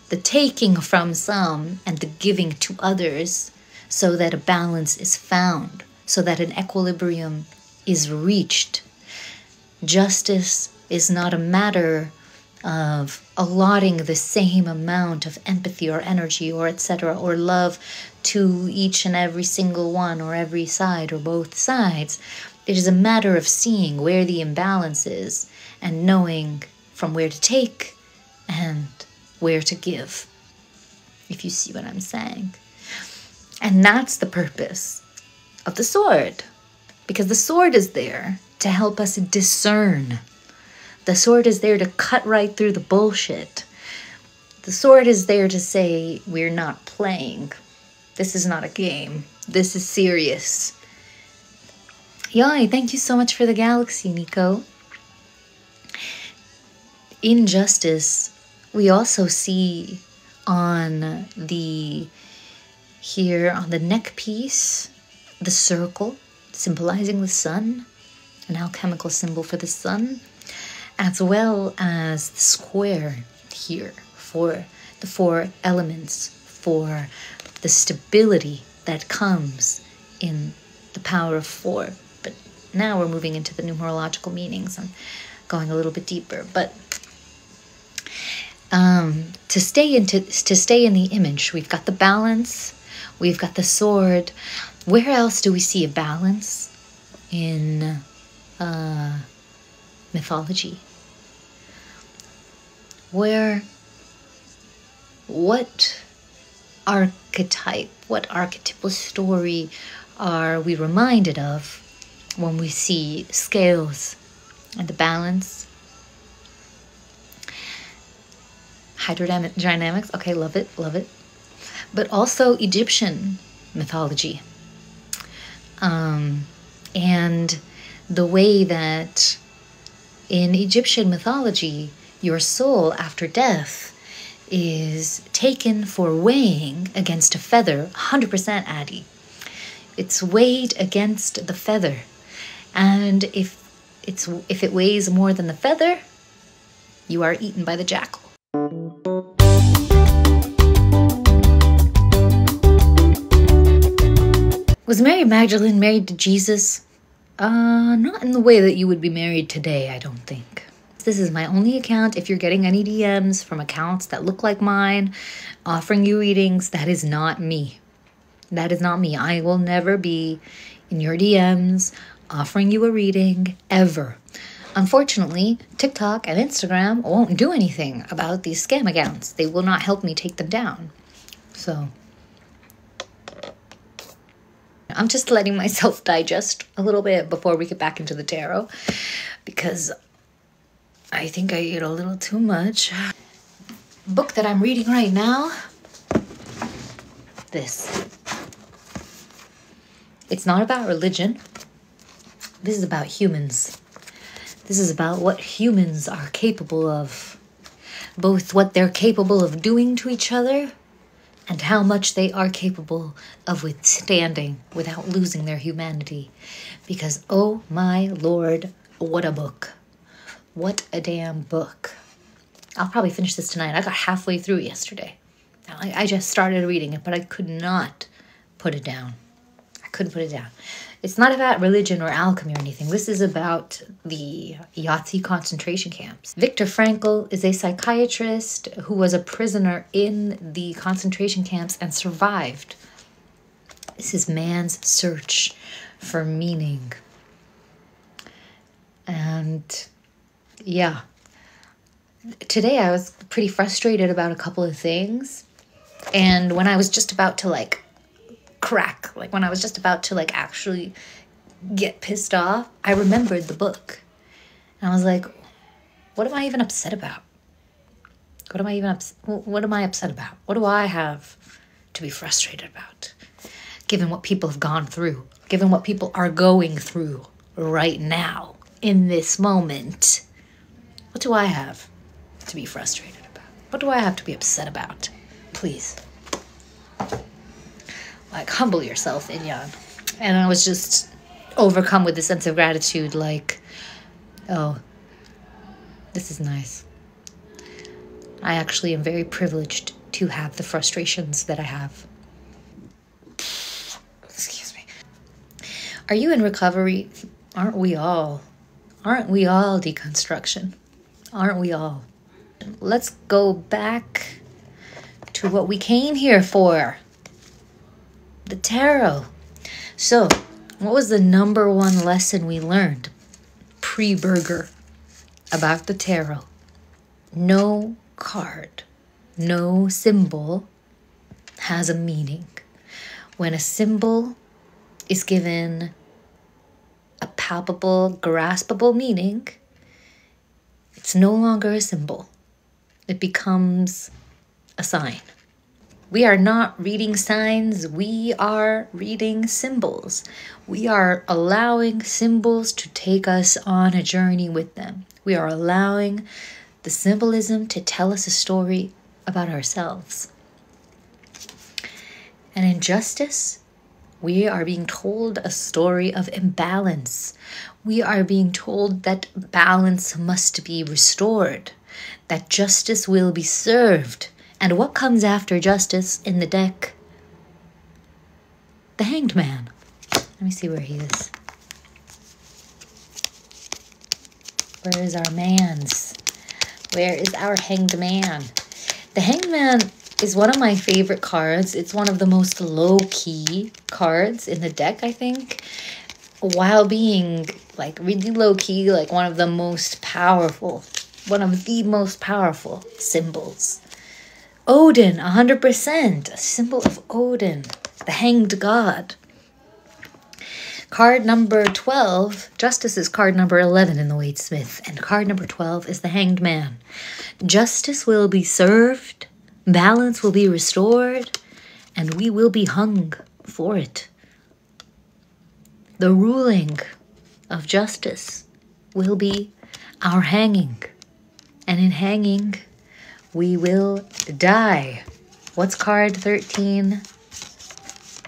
the taking from some and the giving to others, so that a balance is found, so that an equilibrium is reached. Justice is not a matter of allotting the same amount of empathy or energy or etc. or love to each and every single one or every side or both sides. It is a matter of seeing where the imbalance is and knowing from where to take and where to give, if you see what I'm saying. And that's the purpose of the sword, because the sword is there to help us discern. The sword is there to cut right through the bullshit. The sword is there to say, we're not playing. This is not a game. This is serious. Yay, thank you so much for the galaxy, Nico. In justice, we also see on the, here on the neck piece, the circle symbolizing the sun, an alchemical symbol for the sun, as well as the square here for the 4 elements, for the stability that comes in the power of 4. But now we're moving into the numerological meanings. I'm going a little bit deeper, but to stay in the image, we've got the balance, we've got the sword. Where else do we see a balance in mythology? What archetype, what archetypal story are we reminded of when we see scales and the balance? Hydrodynamics, okay, love it. But also Egyptian mythology. And the way that in Egyptian mythology, your soul after death is taken for weighing against a feather, 100% Addy. It's weighed against the feather. And if it weighs more than the feather, you are eaten by the jackal. Was Mary Magdalene married to Jesus? Not in the way that you would be married today, I don't think. This is my only account. If you're getting any DMs from accounts that look like mine, offering you readings, that is not me. That is not me. I will never be in your DMs offering you a reading, ever. Unfortunately, TikTok and Instagram won't do anything about these scam accounts. They will not help me take them down. So I'm just letting myself digest a little bit before we get back into the tarot, because I think I ate a little too much. Book that I'm reading right now, this. It's not about religion. This is about humans. This is about what humans are capable of. Both what they're capable of doing to each other and how much they are capable of withstanding without losing their humanity. Because, oh my Lord, what a book. What a damn book. I'll probably finish this tonight. I got halfway through it yesterday. I just started reading it, but I could not put it down. I couldn't put it down. It's not about religion or alchemy or anything. This is about the Nazi concentration camps. Viktor Frankl is a psychiatrist who was a prisoner in the concentration camps and survived. This is man's search for meaning. And yeah, today I was pretty frustrated about a couple of things. And when I was just about to crack, when I was just about to actually get pissed off, I remembered the book. And I was like, what am I even upset about? What am I upset about? What do I have to be frustrated about? Given what people have gone through, given what people are going through right now, in this moment, what do I have to be frustrated about? What do I have to be upset about? Please. Humble yourself, Inyan. And I was just overcome with a sense of gratitude, oh, this is nice. I actually am very privileged to have the frustrations that I have. Excuse me. Are you in recovery? Aren't we all? Aren't we all deconstruction? Aren't we all? Let's go back to what we came here for. The tarot. So, what was the number one lesson we learned pre-burger about the tarot? No card, no symbol has a meaning. When a symbol is given a palpable, graspable meaning, it's no longer a symbol. It becomes a sign. We are not reading signs, we are reading symbols. We are allowing symbols to take us on a journey with them. We are allowing the symbolism to tell us a story about ourselves. And in justice, we are being told a story of imbalance. We are being told that balance must be restored, that justice will be served. And what comes after justice in the deck? The Hanged Man. Let me see where he is. Where is our mans? Where is our Hanged Man? The Hanged Man is one of my favorite cards. It's one of the most low-key cards in the deck, I think. While being really low-key, one of the most powerful symbols. Odin, 100%, a symbol of Odin, the hanged god. Card number 12, Justice is card number 11 in the Waite-Smith, and card number 12 is the Hanged Man. Justice will be served, balance will be restored, and we will be hung for it. The ruling of justice will be our hanging, and in hanging, we will die. What's card 13?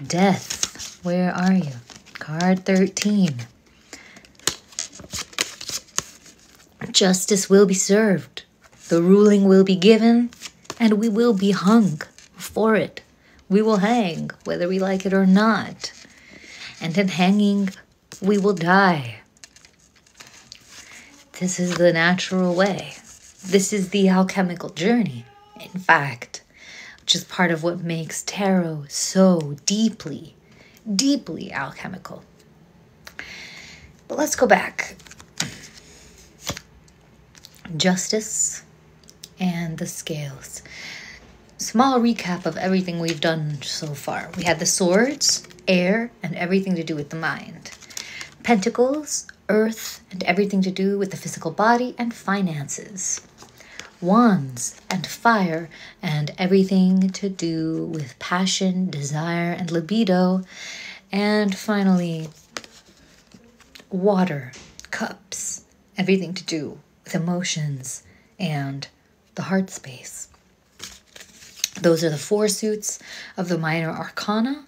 Death. Where are you? Card 13. Justice will be served. The ruling will be given, and we will be hung for it. We will hang, whether we like it or not. And in hanging, we will die. This is the natural way. This is the alchemical journey. In fact, which is part of what makes tarot so deeply, deeply alchemical. But let's go back. Justice and the scales. Small recap of everything we've done so far. We had the swords, air, and everything to do with the mind. Pentacles, earth, and everything to do with the physical body and finances. Wands and fire, and everything to do with passion, desire, and libido. And finally, water, cups, everything to do with emotions and the heart space. Those are the four suits of the minor arcana,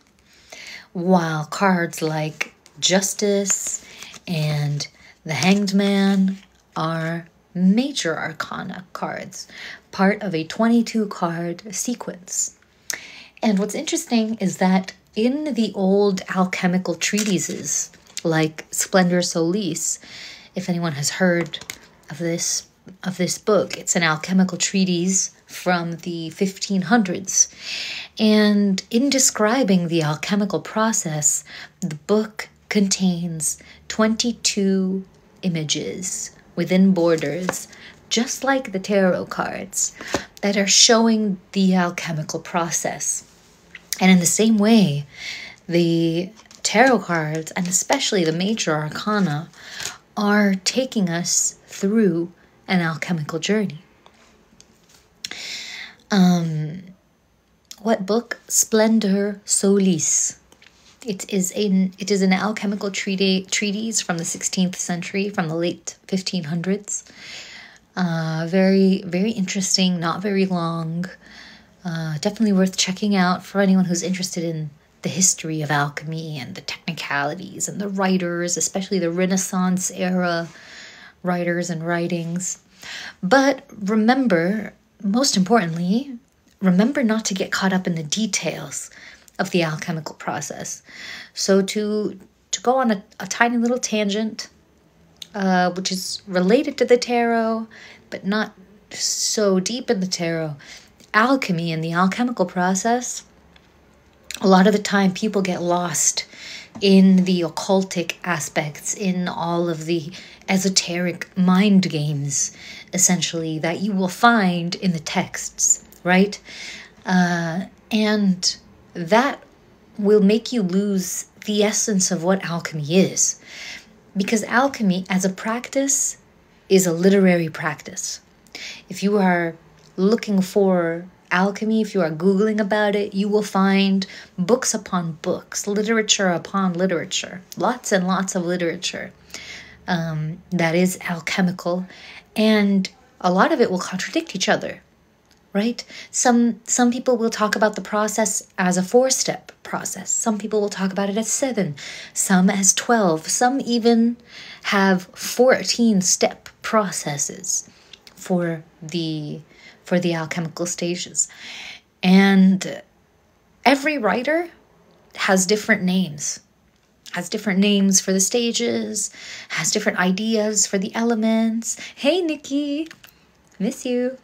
while cards like Justice and the Hanged Man are major arcana cards, part of a 22 card sequence. And what's interesting is that in the old alchemical treatises like Splendor Solis, if anyone has heard of this book, it's an alchemical treatise from the 1500s. And in describing the alchemical process, the book contains 22 images within borders, just like the tarot cards, that are showing the alchemical process. And in the same way, the tarot cards, and especially the major arcana, are taking us through an alchemical journey. What book? Splendor Solis. It is an alchemical treatise from the 16th century, from the late 1500s. Very, very interesting, not very long. Definitely worth checking out for anyone who's interested in the history of alchemy and the technicalities and the writers, especially the Renaissance era writers and writings. But remember, most importantly, remember not to get caught up in the details of the alchemical process. So to go on a tiny little tangent, which is related to the tarot, but not so deep in the tarot, alchemy and the alchemical process, a lot of the time people get lost in the occultic aspects, in all of the esoteric mind games, essentially, that you will find in the texts, right? And that will make you lose the essence of what alchemy is. Because alchemy as a practice is a literary practice. If you are looking for alchemy, if you are Googling about it, you will find books upon books, literature upon literature, lots and lots of literature that is alchemical, and a lot of it will contradict each other, right? Some people will talk about the process as a 4-step process. Some people will talk about it as 7, some as 12, some even have 14-step processes for the alchemical stages. And every writer has different names, for the stages, has different ideas for the elements. Hey, Nikki, miss you.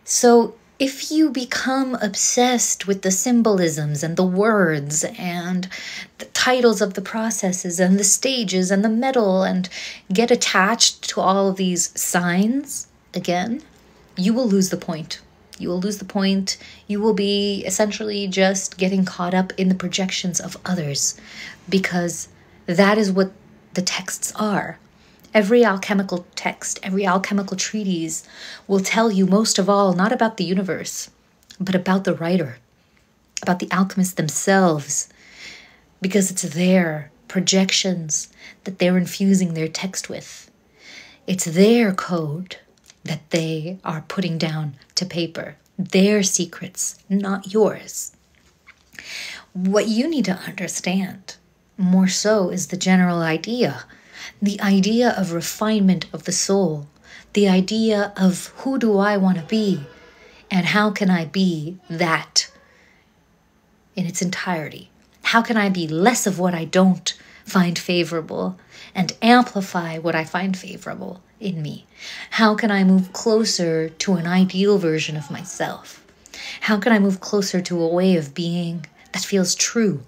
So if you become obsessed with the symbolisms and the words and the titles of the processes and the stages and the metal and get attached to all of these signs, again, you will lose the point. You will lose the point. You will be essentially just getting caught up in the projections of others, because that is what the texts are. Every alchemical text, every alchemical treatise will tell you most of all not about the universe, but about the writer, about the alchemists themselves, because it's their projections that they're infusing their text with. It's their code that they are putting down to paper, their secrets, not yours. What you need to understand more so is the general idea. The idea of refinement of the soul, the idea of who do I want to be and how can I be that in its entirety? How can I be less of what I don't, find favorable and amplify what I find favorable in me? How can I move closer to an ideal version of myself? How can I move closer to a way of being that feels true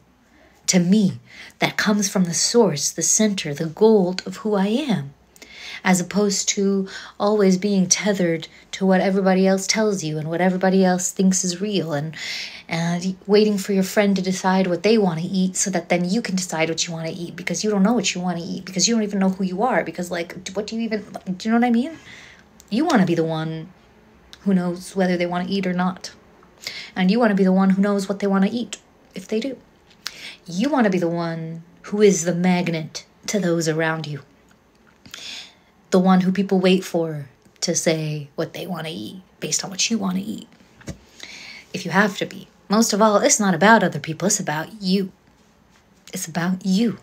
to me, that comes from the source, the center, the gold of who I am, as opposed to always being tethered to what everybody else tells you and what everybody else thinks is real, and waiting for your friend to decide what they want to eat so that then you can decide what you want to eat, because you don't know what you want to eat, because you don't even know who you are, because what do you even, do you know what I mean? You want to be the one who knows whether they want to eat or not. And you want to be the one who knows what they want to eat, if they do. You want to be the one who is the magnet to those around you. The one who people wait for to say what they want to eat based on what you want to eat. If you have to be. Most of all, it's not about other people. It's about you. It's about you.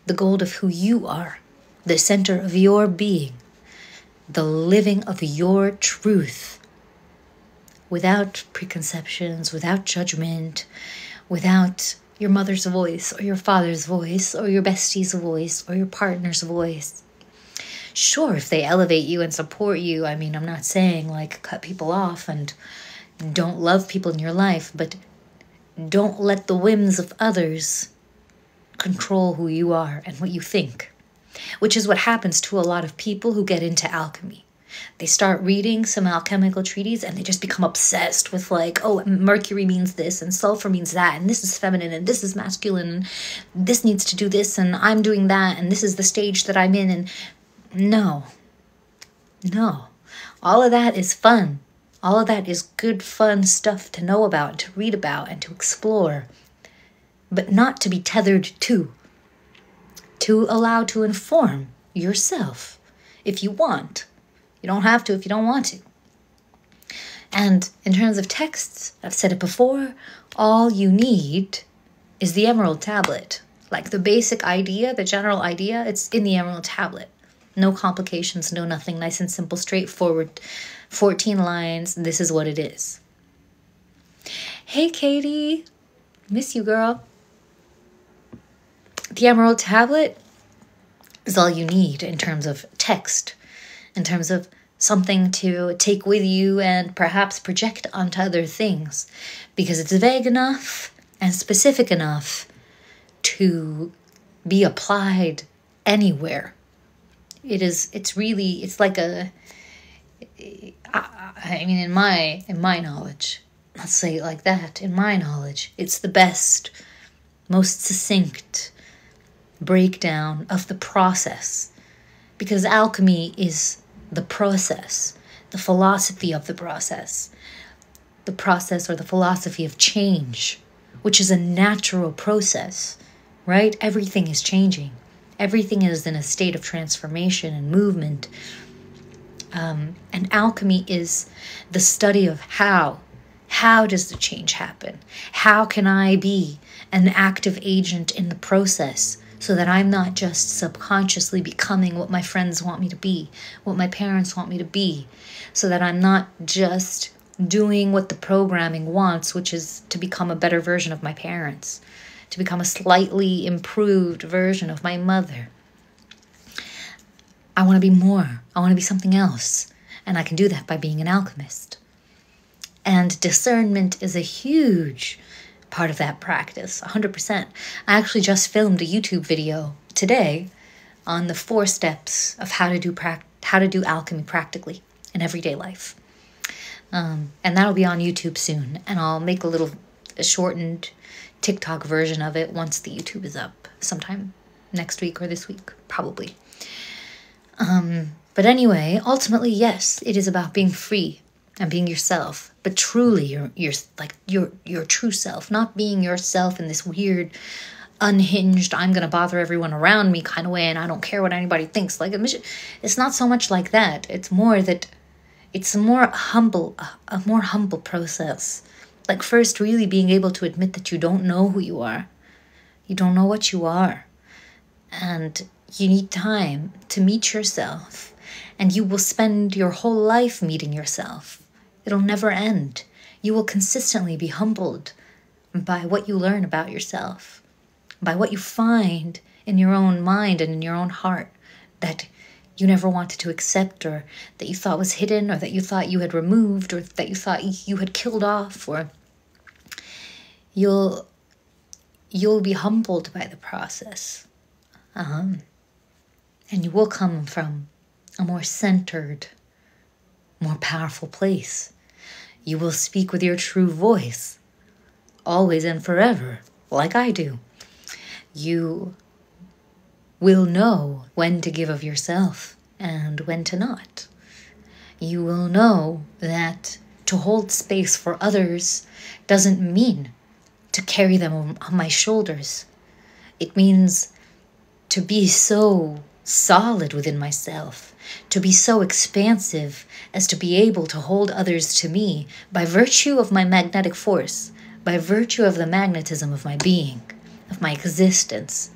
The gold of who you are. The center of your being. The living of your truth. Without preconceptions, without judgment, without your mother's voice or your father's voice or your bestie's voice or your partner's voice. Sure, if they elevate you and support you, I mean, I'm not saying like cut people off and don't love people in your life, but don't let the whims of others control who you are and what you think, which is what happens to a lot of people who get into alchemy. They start reading some alchemical treaties and they just become obsessed with like, oh, Mercury means this and sulfur means that, and this is feminine and this is masculine and this needs to do this and I'm doing that and this is the stage that I'm in. And no. All of that is fun. All of that is good, fun stuff to know about, to read about, and to explore, but not to be tethered to allow to inform yourself if you want. You don't have to if you don't want to. And in terms of texts, I've said it before, all you need is the emerald tablet. Like the basic idea, the general idea, it's in the emerald tablet. No complications, no nothing, nice and simple, straightforward. 14 lines, this is what it is. Hey, Katie. Miss you, girl. The emerald tablet is all you need in terms of text, in terms of something to take with you and perhaps project onto other things, because it's vague enough and specific enough to be applied anywhere. It's like a, I mean, in my knowledge, let's say it like that, in my knowledge, it's the best, most succinct breakdown of the process, because alchemy is the process, the philosophy of the process or the philosophy of change, which is a natural process, right? Everything is changing. Everything is in a state of transformation and movement. And alchemy is the study of how. How does the change happen? How can I be an active agent in the process so that I'm not just subconsciously becoming what my friends want me to be, what my parents want me to be, so that I'm not just doing what the programming wants, which is to become a better version of my parents, to become a slightly improved version of my mother. I want to be more. I want to be something else. And I can do that by being an alchemist. And discernment is a huge part of that practice, 100%. I actually just filmed a YouTube video today on the 4 steps of how to do alchemy practically in everyday life. And that'll be on YouTube soon. And I'll make a shortened TikTok version of it once the YouTube is up, sometime next week or this week, probably. But anyway, ultimately, yes, it is about being free and being yourself, but truly your true self, not being yourself in this weird, unhinged, I'm going to bother everyone around me kind of way, and I don't care what anybody thinks. Like, it's not so much like that. It's more that it's a more humble process. Like, first, really being able to admit that you don't know who you are. You don't know what you are. And you need time to meet yourself. And you will spend your whole life meeting yourself. It'll never end. You will consistently be humbled by what you learn about yourself, by what you find in your own mind and in your own heart that you never wanted to accept, or that you thought was hidden, or that you thought you had removed, or that you thought you had killed off, or you'll be humbled by the process. And you will come from a more centered, more powerful place. You will speak with your true voice, always and forever, like I do. You will know when to give of yourself and when to not. You will know that to hold space for others doesn't mean to carry them on my shoulders. It means to be so solid within myself, to be so expansive as to be able to hold others to me by virtue of my magnetic force, by virtue of the magnetism of my being, of my existence.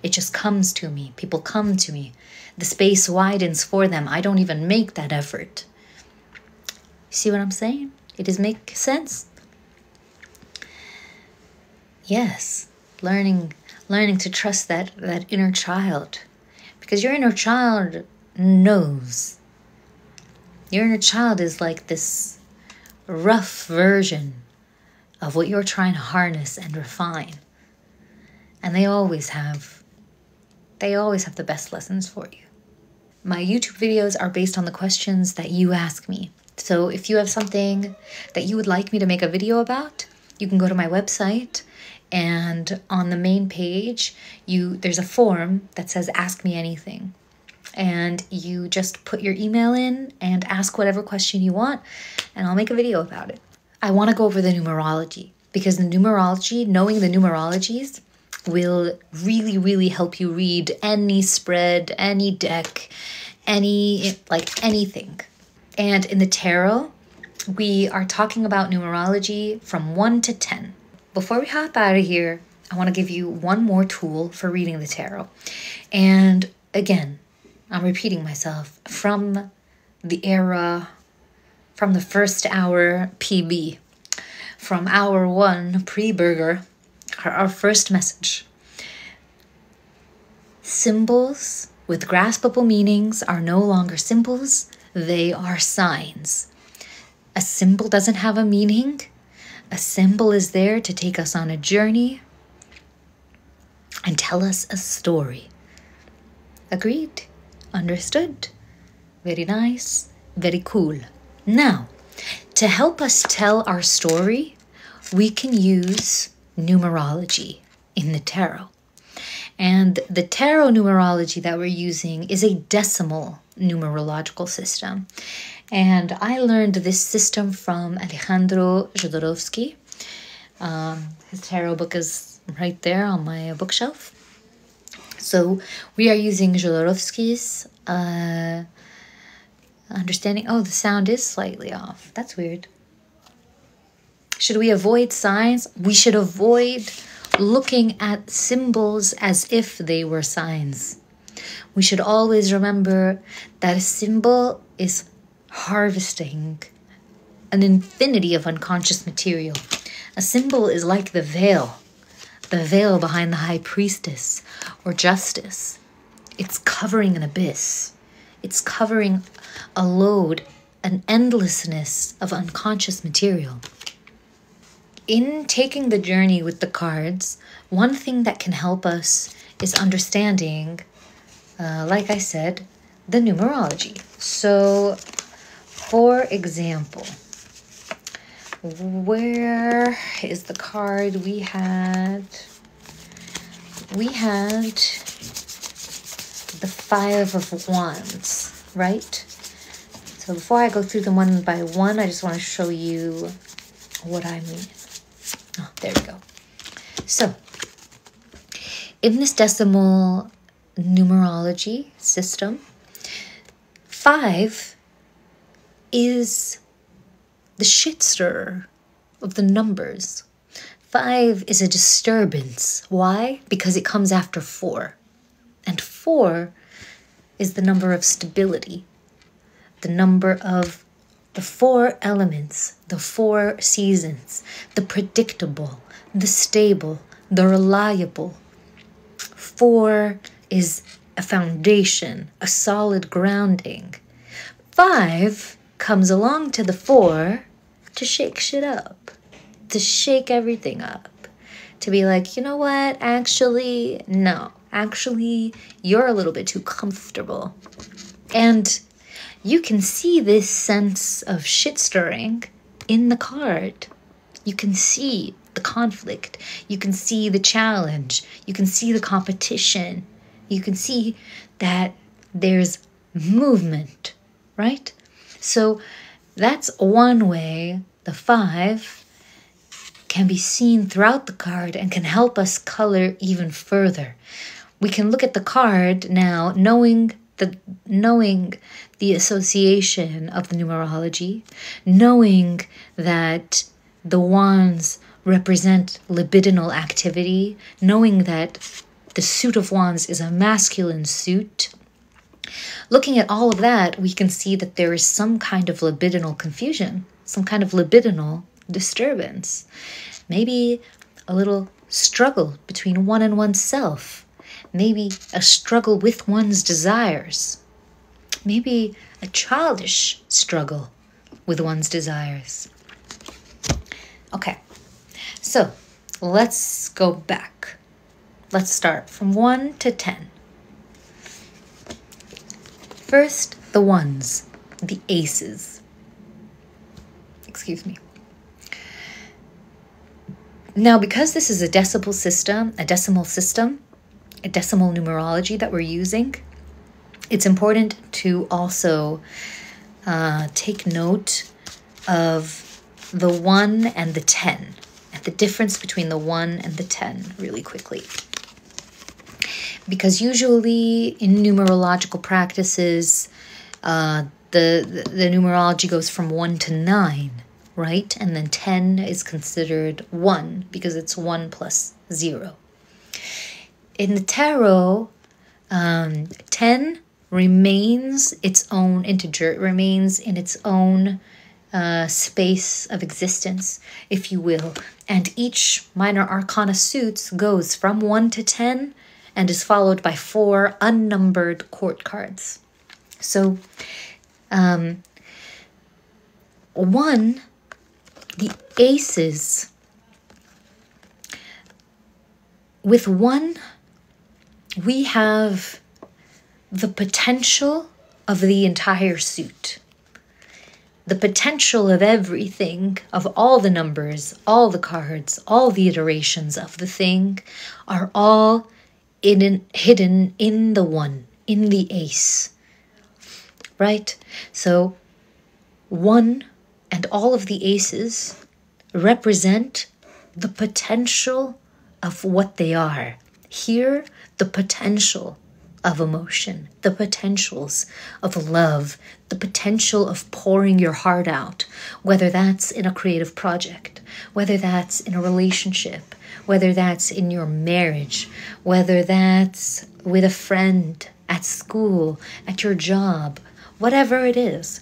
It just comes to me. People come to me. The space widens for them. I don't even make that effort. See what I'm saying? It does make sense? Yes, learning to trust that inner child. Because your inner child knows. Your inner child is like this rough version of what you're trying to harness and refine. And they always have the best lessons for you. My YouTube videos are based on the questions that you ask me. So if you have something that you would like me to make a video about, you can go to my website, and on the main page, there's a form that says Ask Me Anything. And you just put your email in and ask whatever question you want, and I'll make a video about it. I want to go over the numerology, because the numerology, knowing the numerologies, will really, really help you read any spread, any deck, anything. And in the tarot, we are talking about numerology from 1 to 10. Before we hop out of here, I want to give you one more tool for reading the tarot. And again, I'm repeating myself, from the first hour PB, from hour 1 pre-burger, our first message. Symbols with graspable meanings are no longer symbols, they are signs. A symbol doesn't have a meaning. A symbol is there to take us on a journey and tell us a story. Agreed? Understood? Very nice. Very cool. Now, to help us tell our story, we can use numerology in the tarot. And the tarot numerology that we're using is a decimal numerological system. And I learned this system from Alejandro Jodorowsky. His tarot book is right there on my bookshelf. So we are using Jodorowsky's understanding. Oh, the sound is slightly off. That's weird. Should we avoid signs? We should avoid looking at symbols as if they were signs. We should always remember that a symbol is harvesting an infinity of unconscious material. A symbol is like the veil behind the high priestess or justice. It's covering an abyss. It's covering a load, an endlessness of unconscious material. In taking the journey with the cards, one thing that can help us is understanding, like I said, the numerology. So, for example, where is the card we had? We had the 5 of Wands, right? So before I go through them one by one, I just want to show you what I mean. Oh, there we go. So, in this decimal numerology system, 5 is the shit stirrer of the numbers. 5 is a disturbance. Why? Because it comes after 4. And 4 is the number of stability, the number of the 4 elements, the 4 seasons, the predictable, the stable, the reliable. 4 is a foundation, a solid grounding. 5 comes along to the 4 to shake shit up, to shake everything up, to be like, you know what, actually, no. Actually, you're a little bit too comfortable. And you can see this sense of shit stirring in the card. You can see the conflict. You can see the challenge. You can see the competition. You can see that there's movement, right? So that's one way the 5 can be seen throughout the card and can help us color even further. We can look at the card now knowing the association of the numerology, knowing that the wands represent libidinal activity, knowing that the suit of wands is a masculine suit. Looking at all of that, we can see that there is some kind of libidinal confusion, some kind of libidinal disturbance. Maybe a little struggle between one and oneself. Maybe a struggle with one's desires. Maybe a childish struggle with one's desires. Okay, so let's go back. Let's start from 1 to 10. First, the ones, the aces. Excuse me. Now, because this is a decimal system, a decimal numerology that we're using, it's important to also take note of the 1 and the 10, and the difference between the 1 and the 10 really quickly. Because usually in numerological practices, the numerology goes from 1 to 9, right? And then 10 is considered 1 because it's 1 plus 0. In the tarot, 10 remains its own integer. It remains in its own space of existence, if you will. And each minor arcana suits goes from 1 to 10 and is followed by 4 unnumbered court cards. So, 1, the aces. With 1, we have the potential of the entire suit. The potential of everything, of all the numbers, all the cards, all the iterations of the thing are all hidden in the 1, in the ace. Right? So 1 and all of the aces represent the potential of what they are. Here, the potential of emotion, the potentials of love, the potential of pouring your heart out, whether that's in a creative project, whether that's in a relationship, whether that's in your marriage, whether that's with a friend, at school, at your job, whatever it is.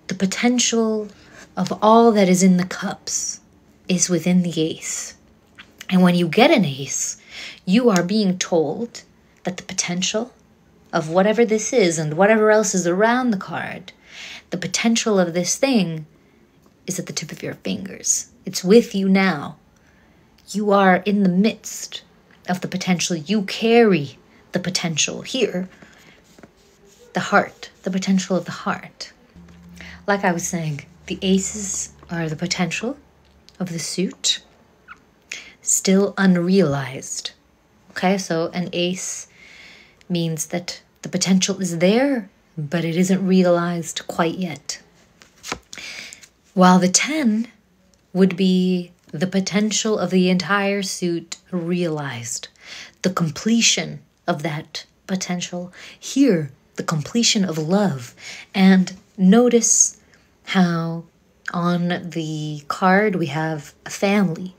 The potential of all that is in the cups is within the ace. And when you get an ace, you are being told that the potential of whatever this is and whatever else is around the card, the potential of this thing is at the tip of your fingers. It's with you now. You are in the midst of the potential. You carry the potential here. The heart, the potential of the heart. Like I was saying, the aces are the potential of the suit, still unrealized. Okay, so an ace means that the potential is there, but it isn't realized quite yet. While the 10 would be the potential of the entire suit realized, the completion of that potential. Here, the completion of love. And notice how on the card we have a family,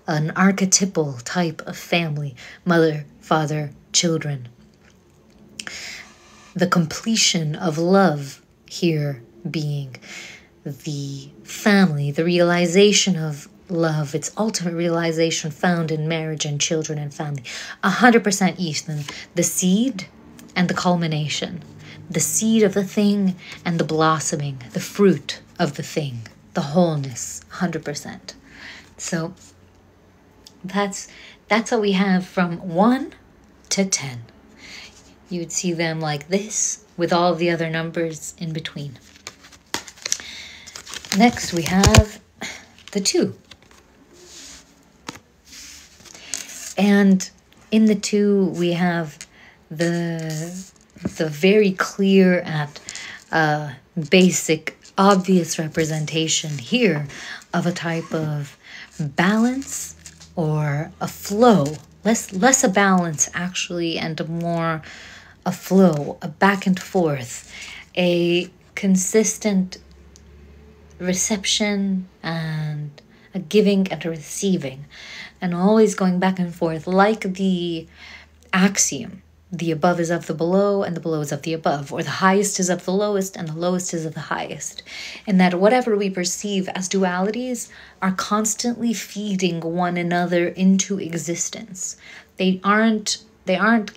an archetypal type of family, mother, father, children. The completion of love here being the family, the realization of love, its ultimate realization found in marriage and children and family. 100% Ethan. The seed and the culmination. The seed of the thing and the blossoming. The fruit of the thing. The wholeness. 100%. So that's what we have from 1 to 10. You would see them like this with all the other numbers in between. Next we have the 2. And in the 2 we have the very clear and basic, obvious representation here of a type of balance or a flow. Less a balance actually, and more a flow, a back and forth, a consistent reception and a giving and a receiving, and always going back and forth, like the axiom: the above is of the below and the below is of the above, or the highest is of the lowest and the lowest is of the highest. And that whatever we perceive as dualities are constantly feeding one another into existence. They aren't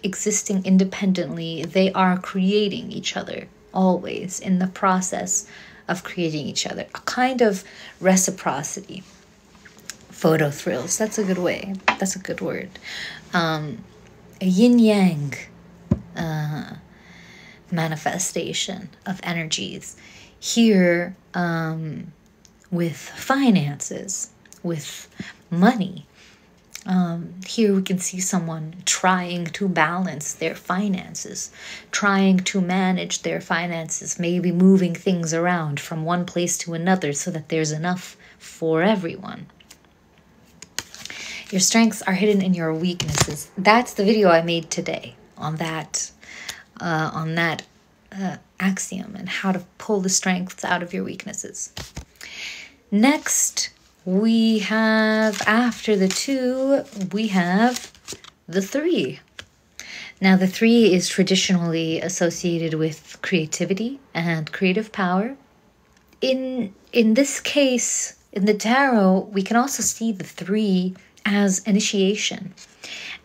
existing independently. They are creating each other, always in the process of creating each other. A kind of reciprocity. Photo thrills. That's a good way. That's a good word. A yin-yang manifestation of energies. Here, with finances, with money. Here we can see someone trying to balance their finances, trying to manage their finances, maybe moving things around from one place to another so that there's enough for everyone. Your strengths are hidden in your weaknesses. That's the video I made today on that axiom and how to pull the strengths out of your weaknesses. Next, we have, after the 2, we have the 3. Now, the 3 is traditionally associated with creativity and creative power. In this case, in the tarot, we can also see the 3 as initiation,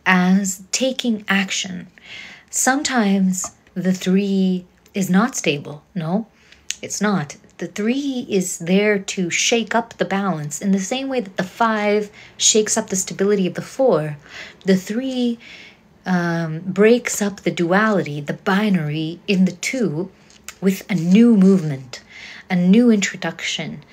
as taking action. Sometimes the 3 is not stable. No, it's not. The 3 is there to shake up the balance in the same way that the 5 shakes up the stability of the 4. The 3 breaks up the duality, the binary in the 2 with a new movement, a new introduction,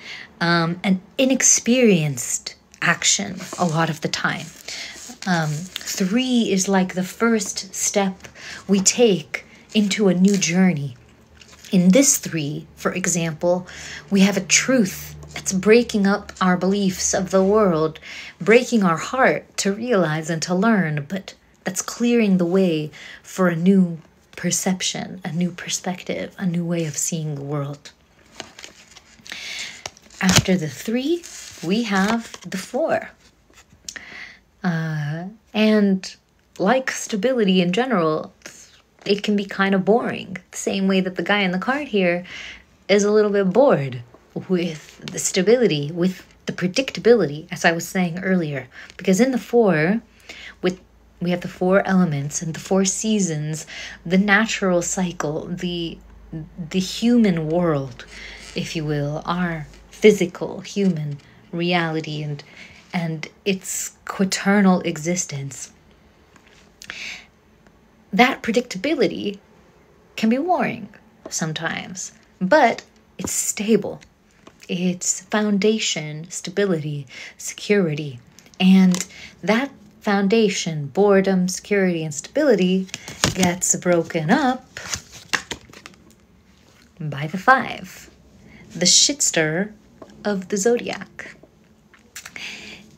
an inexperienced action a lot of the time. 3 is like the first step we take into a new journey. In this 3, for example, we have a truth that's breaking up our beliefs of the world, breaking our heart to realize and to learn, but that's clearing the way for a new perception, a new perspective, a new way of seeing the world. After the 3, we have the 4. And like stability in general, it can be kind of boring. The same way that the guy in the card here is a little bit bored with the stability, with the predictability, as I was saying earlier. Because in the 4, we have the 4 elements and the 4 seasons, the natural cycle, the human world, if you will, our physical human reality and its quaternal existence. That predictability can be boring sometimes, but it's stable. It's foundation, stability, security. And that foundation, boredom, security, and stability gets broken up by the 5, the shitster of the zodiac.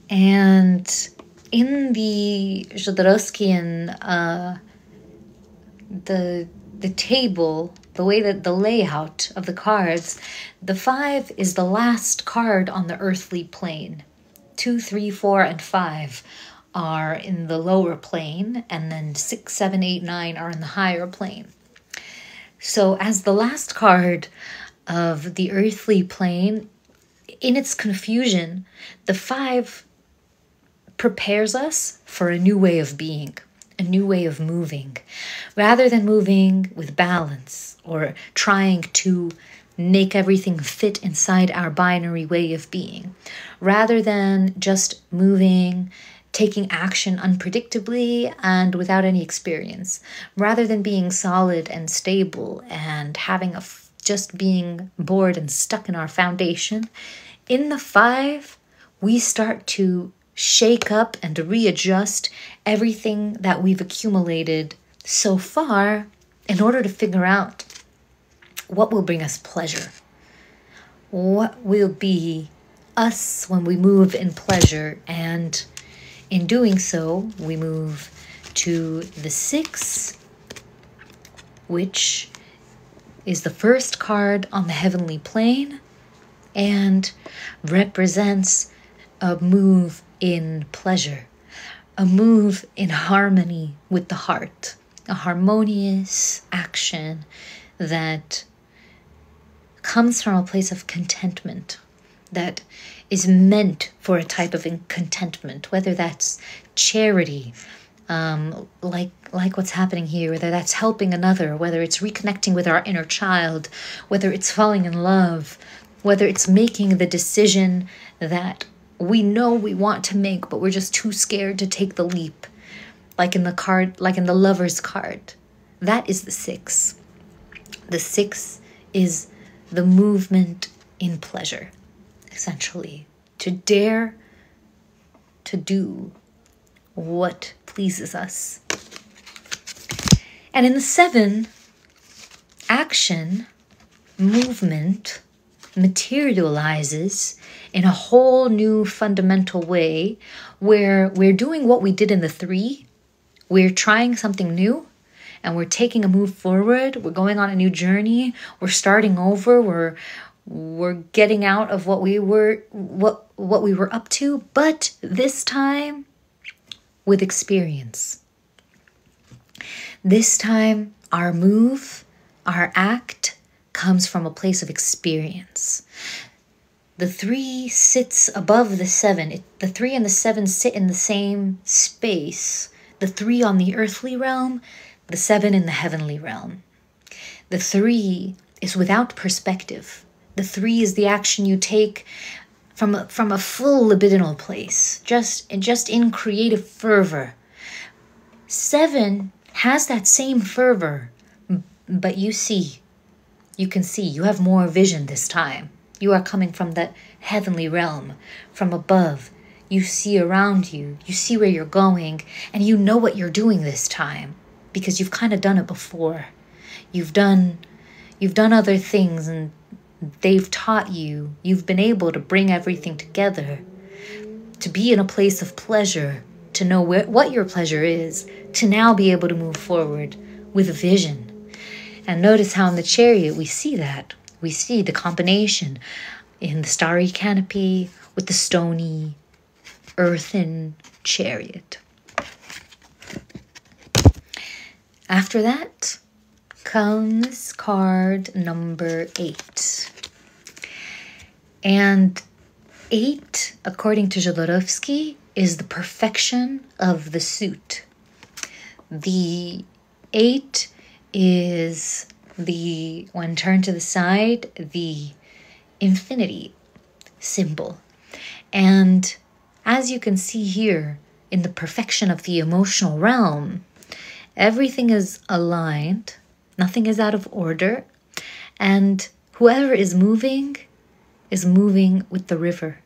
And in the Jodorowskian, the table, the way that the layout of the cards, the 5 is the last card on the earthly plane. 2, 3, 4, and 5 are in the lower plane, and then 6, 7, 8, 9 are in the higher plane. So as the last card of the earthly plane, in its confusion, the 5 prepares us for a new way of being, a new way of moving. Rather than moving with balance or trying to make everything fit inside our binary way of being, rather than just moving, taking action unpredictably and without any experience, rather than being solid and stable and having just being bored and stuck in our foundation, in the 5, we start to shake up and readjust everything that we've accumulated so far in order to figure out what will bring us pleasure. What will be us when we move in pleasure. And in doing so, we move to the 6, which is the first card on the heavenly plane and represents a move in pleasure, a move in harmony with the heart, a harmonious action that comes from a place of contentment, that is meant for a type of contentment, whether that's charity, like what's happening here, whether that's helping another, whether it's reconnecting with our inner child, whether it's falling in love, whether it's making the decision that we know we want to make, but we're just too scared to take the leap, like in the Lover's card. That is the 6. The 6 is the movement in pleasure, essentially, to dare to do what pleases us. And in the 7, action, movement, materializes in a whole new fundamental way where we're doing what we did in the 3. We're trying something new and we're taking a move forward. We're going on a new journey. We're starting over. We're getting out of what we were up to, but this time with experience. This time our move, our act comes from a place of experience. The 3 sits above the 7. The 3 and the 7 sit in the same space. The 3 on the earthly realm, the 7 in the heavenly realm. The 3 is without perspective. The 3 is the action you take from a full libidinal place, just in creative fervor. 7 has that same fervor, but you can see, you have more vision this time. You are coming from that heavenly realm, from above. You see around you, you see where you're going, and you know what you're doing this time because you've kind of done it before. You've done other things and they've taught you. You've been able to bring everything together, to be in a place of pleasure, to know what your pleasure is, to now be able to move forward with a vision. And notice how in the Chariot we see that. We see the combination in the starry canopy with the stony, earthen chariot. After that comes card number 8. And 8, according to Jodorowsky, is the perfection of the suit. The 8 is when turned to the side, the infinity symbol. And as you can see here, in the perfection of the emotional realm, everything is aligned, nothing is out of order, and whoever is moving with the river,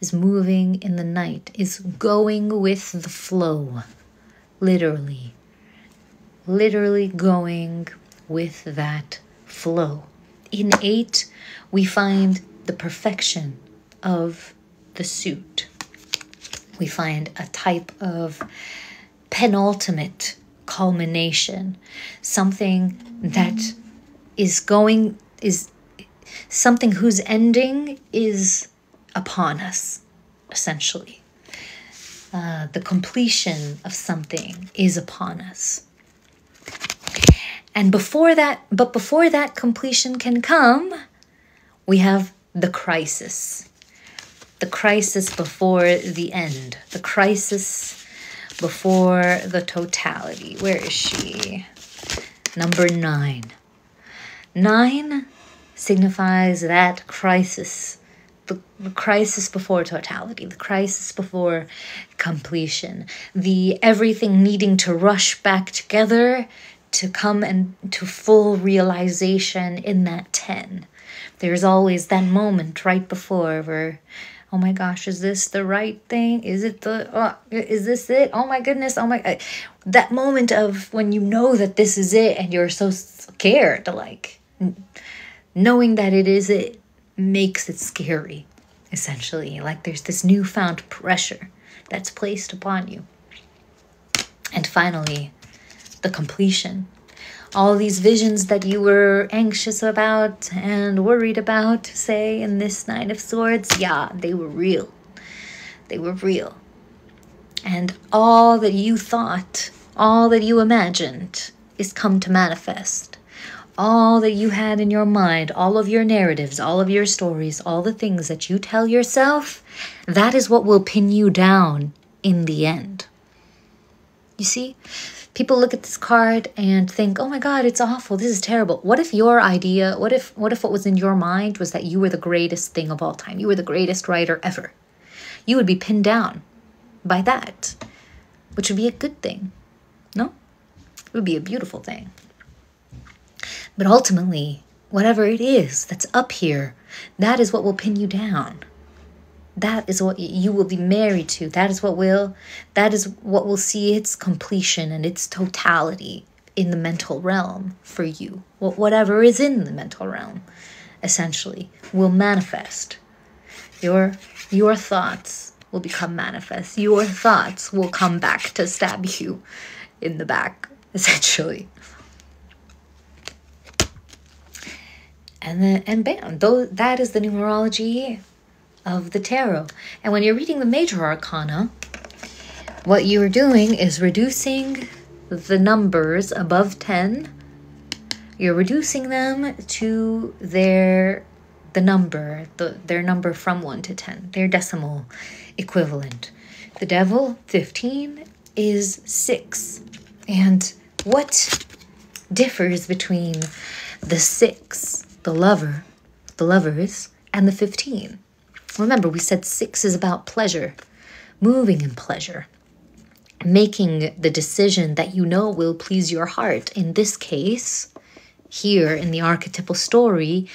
is moving in the night, is going with the flow, literally going with that flow. In 8, we find the perfection of the suit. We find a type of penultimate culmination, something that is something whose ending is upon us, essentially. The completion of something is upon us. And before that completion can come, we have the crisis. The crisis before the end. The crisis before the totality. Where is she? Number 9. 9 signifies that crisis. The crisis before totality. The crisis before completion. The everything needing to rush back together to come and to full realization in that 10. There's always that moment right before where, oh my gosh, is this the right thing? Is this it? Oh my goodness. That moment of when you know that this is it and you're so scared, like knowing that it is it makes it scary, essentially. Like there's this newfound pressure that's placed upon you. And finally, the completion. All these visions that you were anxious about and worried about, say, in this 9 of Swords, yeah, they were real. They were real. And all that you thought, all that you imagined is come to manifest. All that you had in your mind, all of your narratives, all of your stories, all the things that you tell yourself, that is what will pin you down in the end. You see? People look at this card and think, oh my God, it's awful. This is terrible. What if your idea, what if what was in your mind was that you were the greatest thing of all time? You were the greatest writer ever. You would be pinned down by that, which would be a good thing. No? It would be a beautiful thing. But ultimately, whatever it is that's up here, that is what will pin you down. That is what you will be married to. That is what will see its completion and its totality in the mental realm for you. Whatever is in the mental realm, essentially, will manifest. Your thoughts will become manifest. Your thoughts will come back to stab you in the back, essentially. And bam, that is the numerology of the tarot. And when you're reading the major arcana, what you're doing is reducing the numbers above 10. You're reducing them to their number from 1 to 10, their decimal equivalent. The devil, 15, is 6. And what differs between the 6, the lovers, and the 15? Remember, we said 6 is about pleasure, moving in pleasure, making the decision that you know will please your heart. In this case, here in the archetypal story,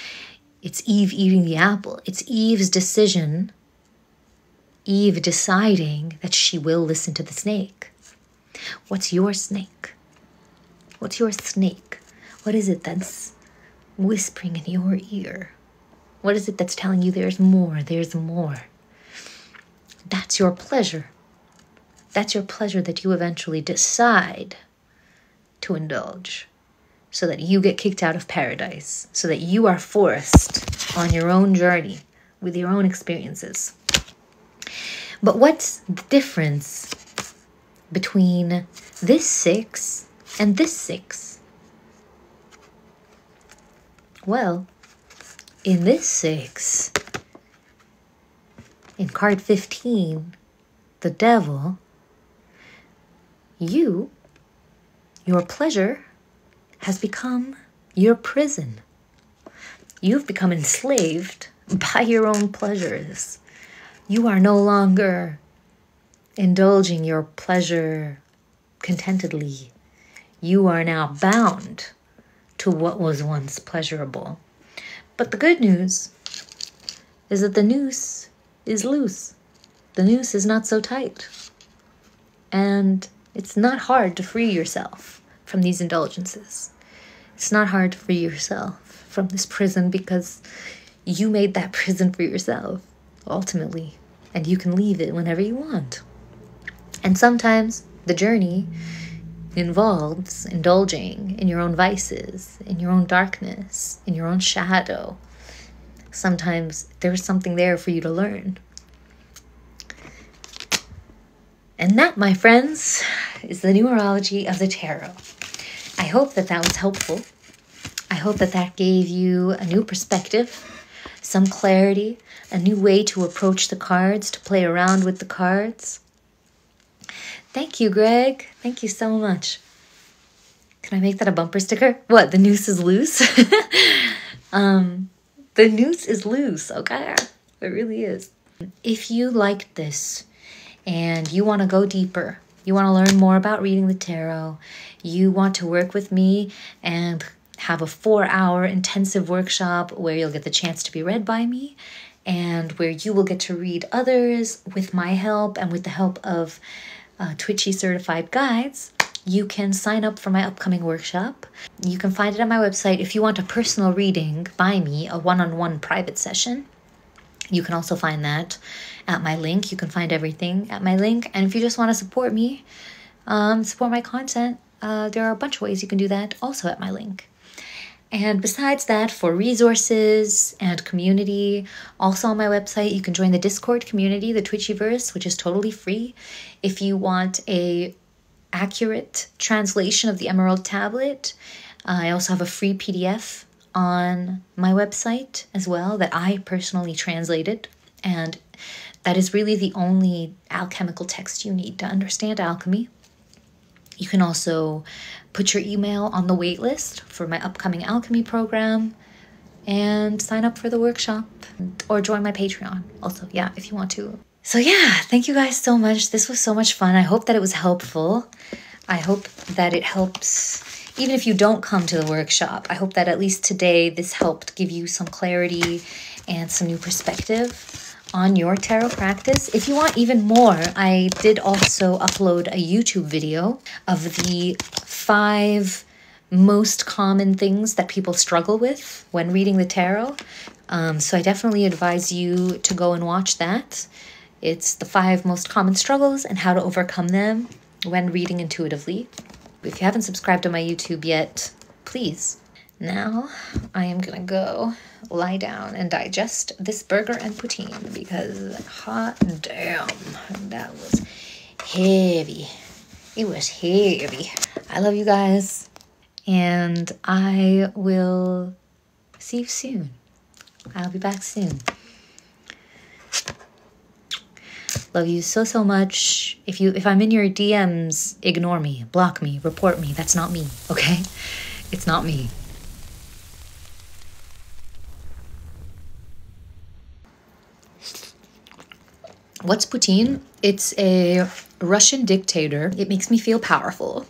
it's Eve eating the apple. It's Eve's decision, Eve deciding that she will listen to the snake. What's your snake? What's your snake? What is it that's whispering in your ear? What is it that's telling you there's more, there's more? That's your pleasure. That's your pleasure that you eventually decide to indulge so that you get kicked out of paradise, so that you are forced on your own journey with your own experiences. But what's the difference between this 6 and this 6? Well, in this 6, in card 15, the devil, your pleasure has become your prison. You've become enslaved by your own pleasures. You are no longer indulging your pleasure contentedly. You are now bound to what was once pleasurable. But the good news is that the noose is loose. The noose is not so tight. And it's not hard to free yourself from these indulgences. It's not hard to free yourself from this prison because you made that prison for yourself, ultimately. And you can leave it whenever you want. And sometimes the journey involves indulging in your own vices, in your own darkness, in your own shadow. Sometimes there's something there for you to learn. And that, my friends, is the numerology of the tarot. I hope that was helpful. I hope that gave you a new perspective, some clarity, a new way to approach the cards, to play around with the cards. Thank you, Greg. Thank you so much. Can I make that a bumper sticker? What, the noose is loose? The noose is loose, okay? It really is. If you liked this and you want to go deeper, you want to learn more about reading the tarot, you want to work with me and have a 4-hour intensive workshop where you'll get the chance to be read by me and where you will get to read others with my help and with the help of Twitchy certified guides, you can sign up for my upcoming workshop. You can find it on my website. If you want a personal reading by me, a one-on-one private session, you can also find that at my link. You can find everything at my link. And if you just want to support me, support my content, there are a bunch of ways you can do that also at my link. And besides that, for resources and community, also on my website, you can join the Discord community, the Twitchiverse, which is totally free. If you want a accurate translation of the Emerald Tablet, I also have a free PDF on my website as well that I personally translated. And that is really the only alchemical text you need to understand alchemy. You can also put your email on the wait list for my upcoming alchemy program and sign up for the workshop or join my Patreon also, yeah, if you want to. So yeah, thank you guys so much. This was so much fun. I hope that it was helpful. I hope that it helps, even if you don't come to the workshop. I hope that at least today this helped give you some clarity and some new perspective on your tarot practice. If you want even more, I did also upload a YouTube video of the 5 most common things that people struggle with when reading the tarot. So I definitely advise you to go and watch that. It's the 5 most common struggles and how to overcome them when reading intuitively. If you haven't subscribed to my YouTube yet, please. Now I am gonna go lie down and digest this burger and poutine because hot damn, that was heavy. It was heavy. I love you guys and I will see you soon. I'll be back soon. Love you so, so much. If I'm in your DMs, ignore me, block me, report me. That's not me, okay? It's not me. What's poutine? It's a Russian dictator. It makes me feel powerful.